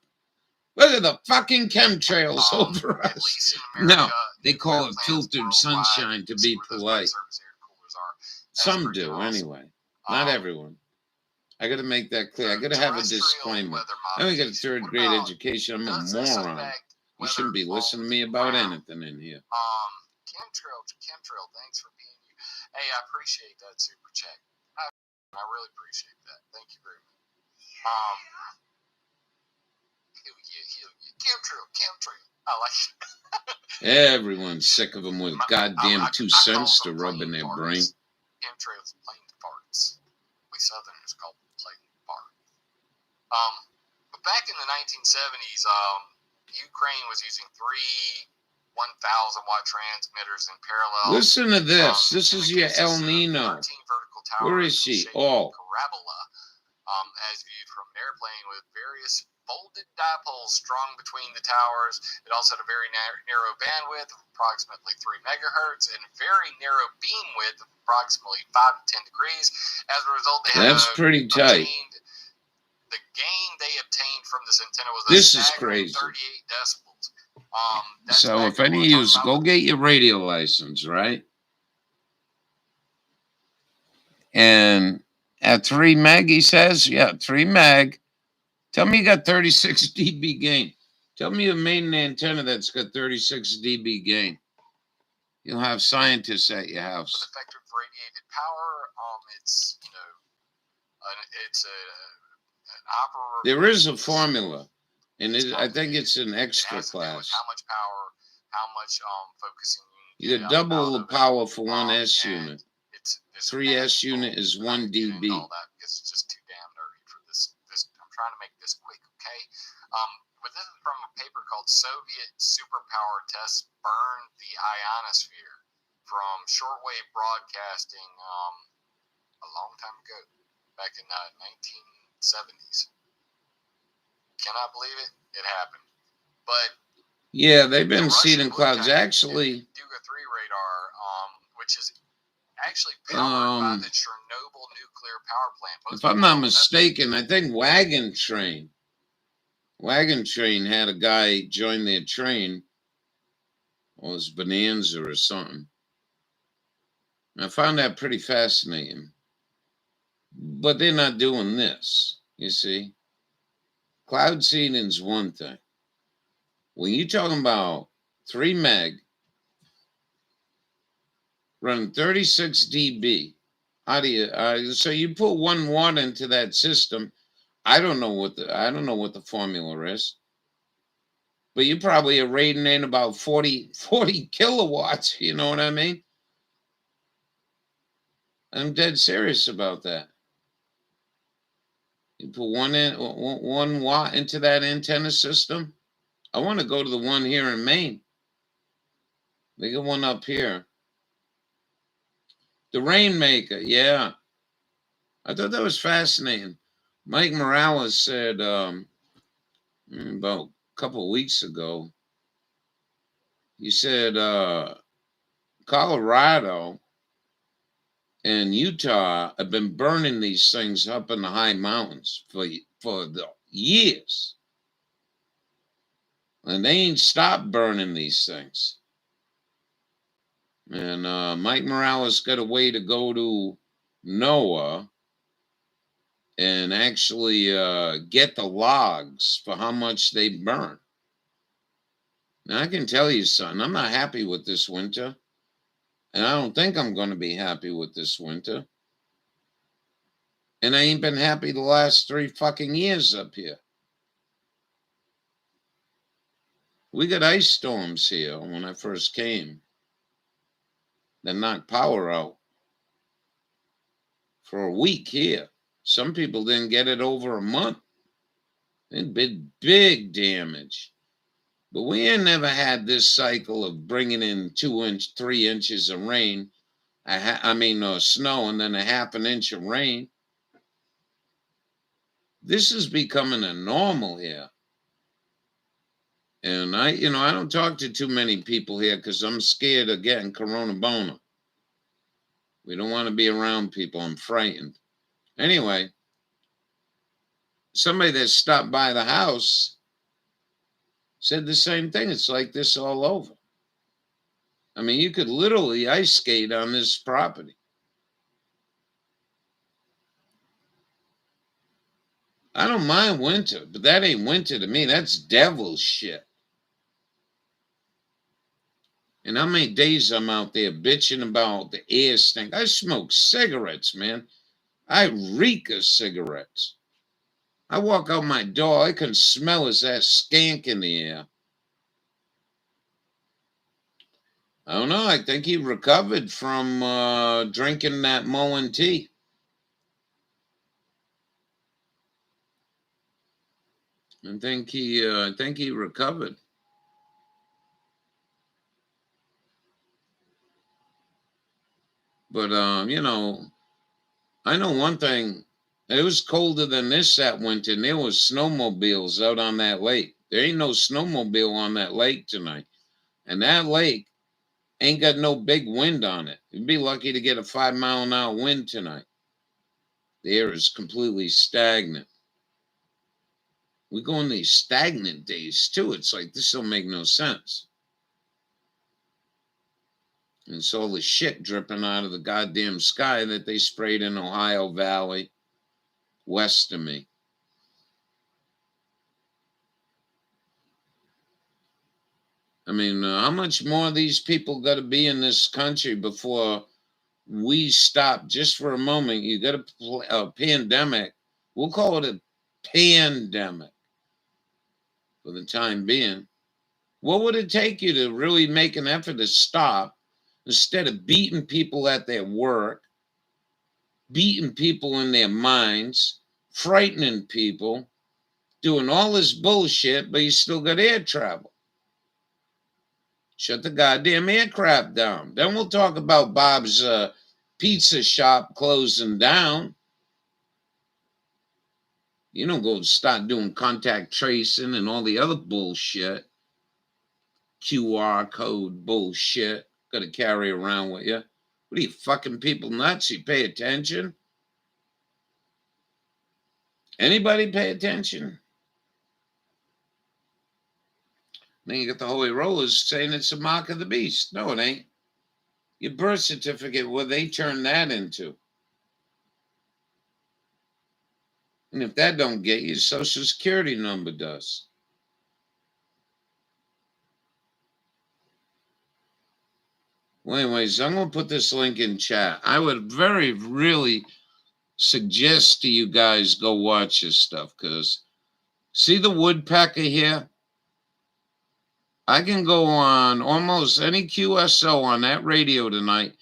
Look at the fucking chemtrails over at us. least in America, No, they call it plants filtered worldwide, sunshine to be where those polite. wet surface air coolers are. That's Some pretty do, awesome. anyway. Not everyone. I got to make that clear. I got to have a Terrestrial disclaimer. weather I only got a modification. third What grade about education. I'm a does this moron. affect You shouldn't be weather listening to all me about around? anything in here. Chemtrail, thanks for being you. Hey, I appreciate that super chat. I really appreciate that. Thank you very much. Hell yeah. Chemtrail. I like it. Everyone's sick of them with goddamn 2 cents to rub in their brain. Chemtrails, plain farts. We Southerners call them plain fart. But back in the 1970s, Ukraine was using 3 1,000-watt transmitters in parallel. Listen to this. This in is the your case El of Nino. 13 vertical towers Where is she? shaped Oh. parabola, as viewed from an airplane with various folded dipoles strung between the towers. It also had a very narrow bandwidth of approximately 3 megahertz and a very narrow beam width of approximately 5 to 10 degrees. As a result, they That's pretty tight. The gain they obtained from this antenna was This is staggering crazy. 38 decibels. That's So back if when any of we you talked go about get your radio license, right? And at 3 meg, he says, yeah, 3 meg. Tell me you got 36 dB gain. Tell me you made an antenna that's got 36 dB gain. You'll have scientists at your house. with effective radiated power. It's it's an opera. There is a formula, and I think it's an It extra has to do with class. how much power, how much focusing You get get double out the of it. power for one S and unit. It's 3S unit is 1 I'm not gonna get into dB. all that because it's just too damn nerdy for this. I'm trying to make this quick, okay? But this is from a paper called "Soviet Superpower Tests Burn the Ionosphere" from shortwave broadcasting a long time ago, back in 1970s. Cannot believe it. It happened. But Yeah, they've been the Russian seeding clouds. Blue Kite Actually, Duga 3 radar which is actually powered by Um, the Chernobyl nuclear power plant. Most if I'm people not don't know that. mistaken, I think Wagon Train had a guy join their train. Or it was Bonanza or something. I found that pretty fascinating. But they're not doing this, you see. Cloud seeding's one thing. When you're talking about 3 meg running 36 dB, how do you? So you put 1 watt into that system. I don't know what the formula is, but you probably are rating in about 40 kilowatts. You know what I mean? I'm dead serious about that. You put 1 watt into that antenna system. I want to go to the one here in Maine. They got one up here. The Rainmaker, yeah. I thought that was fascinating. Mike Morales said about a couple of weeks ago, he said Colorado and Utah have been burning these things up in the high mountains for the years. And they ain't stopped burning these things. And Mike Morales got a way to go to NOAA and actually get the logs for how much they burn. Now, I can tell you something. I'm not happy with this winter. And I don't think I'm going to be happy with this winter. And I ain't been happy the last 3 fucking years up here. We got ice storms here when I first came that knocked power out for a week here. Some people didn't get it over a month. It did big damage. But we ain't never had this cycle of bringing in 3 inches of rain. Snow, and then a half an inch of rain. This is becoming a normal here. And I don't talk to too many people here because I'm scared of getting corona bono. We don't want to be around people. I'm frightened. Anyway, somebody that stopped by the house said the same thing. It's like this all over. I mean, you could literally ice skate on this property. I don't mind winter, but that ain't winter to me. That's devil's shit. And how many days I'm out there bitching about the air stink? I smoke cigarettes, man. I reek of cigarettes. I walk out my door, I can smell his ass skank in the air. I don't know. I think he recovered from drinking that Mullen tea. I think he recovered. But I know one thing. It was colder than this that winter, and there was snowmobiles out on that lake. There ain't no snowmobile on that lake tonight. And that lake ain't got no big wind on it. You'd be lucky to get a 5-mile-an-hour wind tonight. The air is completely stagnant. We go in these stagnant days, too. It's like, this don't make no sense. And it's all the shit dripping out of the goddamn sky that they sprayed in Ohio Valley, west of me. I mean, how much more of these people got to be in this country before we stop just for a moment? You got a pandemic. We'll call it a pandemic for the time being. What would it take you to really make an effort to stop instead of beating people at their work, beating people in their minds, frightening people, doing all this bullshit, but you still got air travel? Shut the goddamn aircraft down. Then we'll talk about Bob's pizza shop closing down. You don't go start doing contact tracing and all the other bullshit. QR code bullshit. Got to carry around with you. What are you, fucking people nuts? You pay attention? Anybody pay attention? Then you got the Holy Rollers saying it's a mark of the beast. No, it ain't. Your birth certificate, what they turn that into? And if that don't get you, your social security number does. Well, anyways, I'm going to put this link in chat. I would really suggest to you guys go watch this stuff, because see the woodpecker here? I can go on almost any QSO on that radio tonight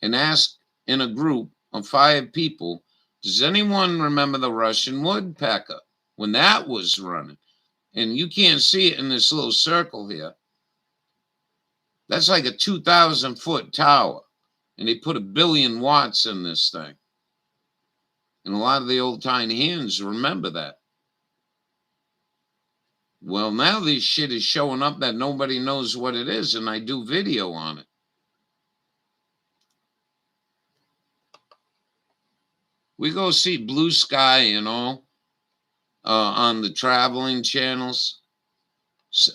and ask in a group of 5 people, does anyone remember the Russian woodpecker when that was running? And you can't see it in this little circle here. That's like a 2,000-foot tower. And they put 1 billion watts in this thing. And a lot of the old-time hands remember that. Well, now this shit is showing up that nobody knows what it is, and I do video on it. We go see Blue Sky, you know, on the traveling channels,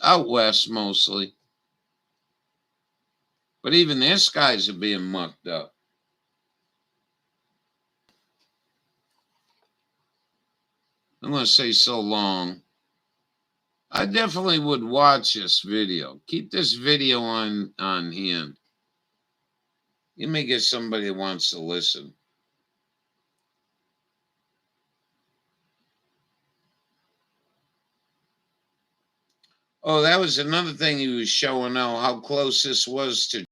out west mostly. But even their skies are being mucked up. I'm going to say so long. I definitely would watch this video. Keep this video on hand. You may get somebody that wants to listen. Oh, that was another thing he was showing out, how close this was to.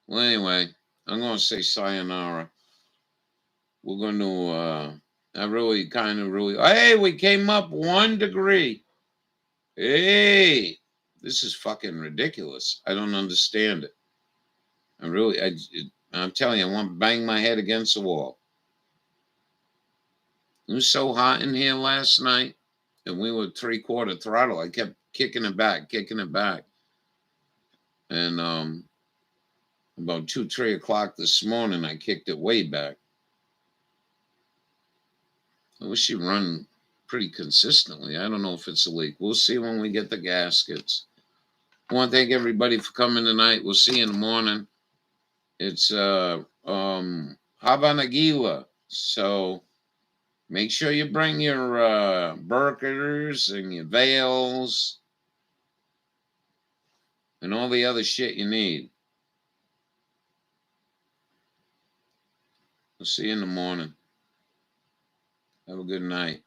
Well, anyway, I'm going to say sayonara. We're going to, hey, we came up 1 degree. Hey, this is fucking ridiculous. I don't understand it. I'm telling you, I want to bang my head against the wall. It was so hot in here last night, and we were 3/4 throttle. I kept kicking it back. And about 2-3 o'clock this morning, I kicked it way back. I wish you'd run pretty consistently. I don't know if it's a leak. We'll see when we get the gaskets. I want to thank everybody for coming tonight. We'll see you in the morning. It's Hava Nagila. So make sure you bring your burgers and your veils and all the other shit you need. We'll see you in the morning. Have a good night.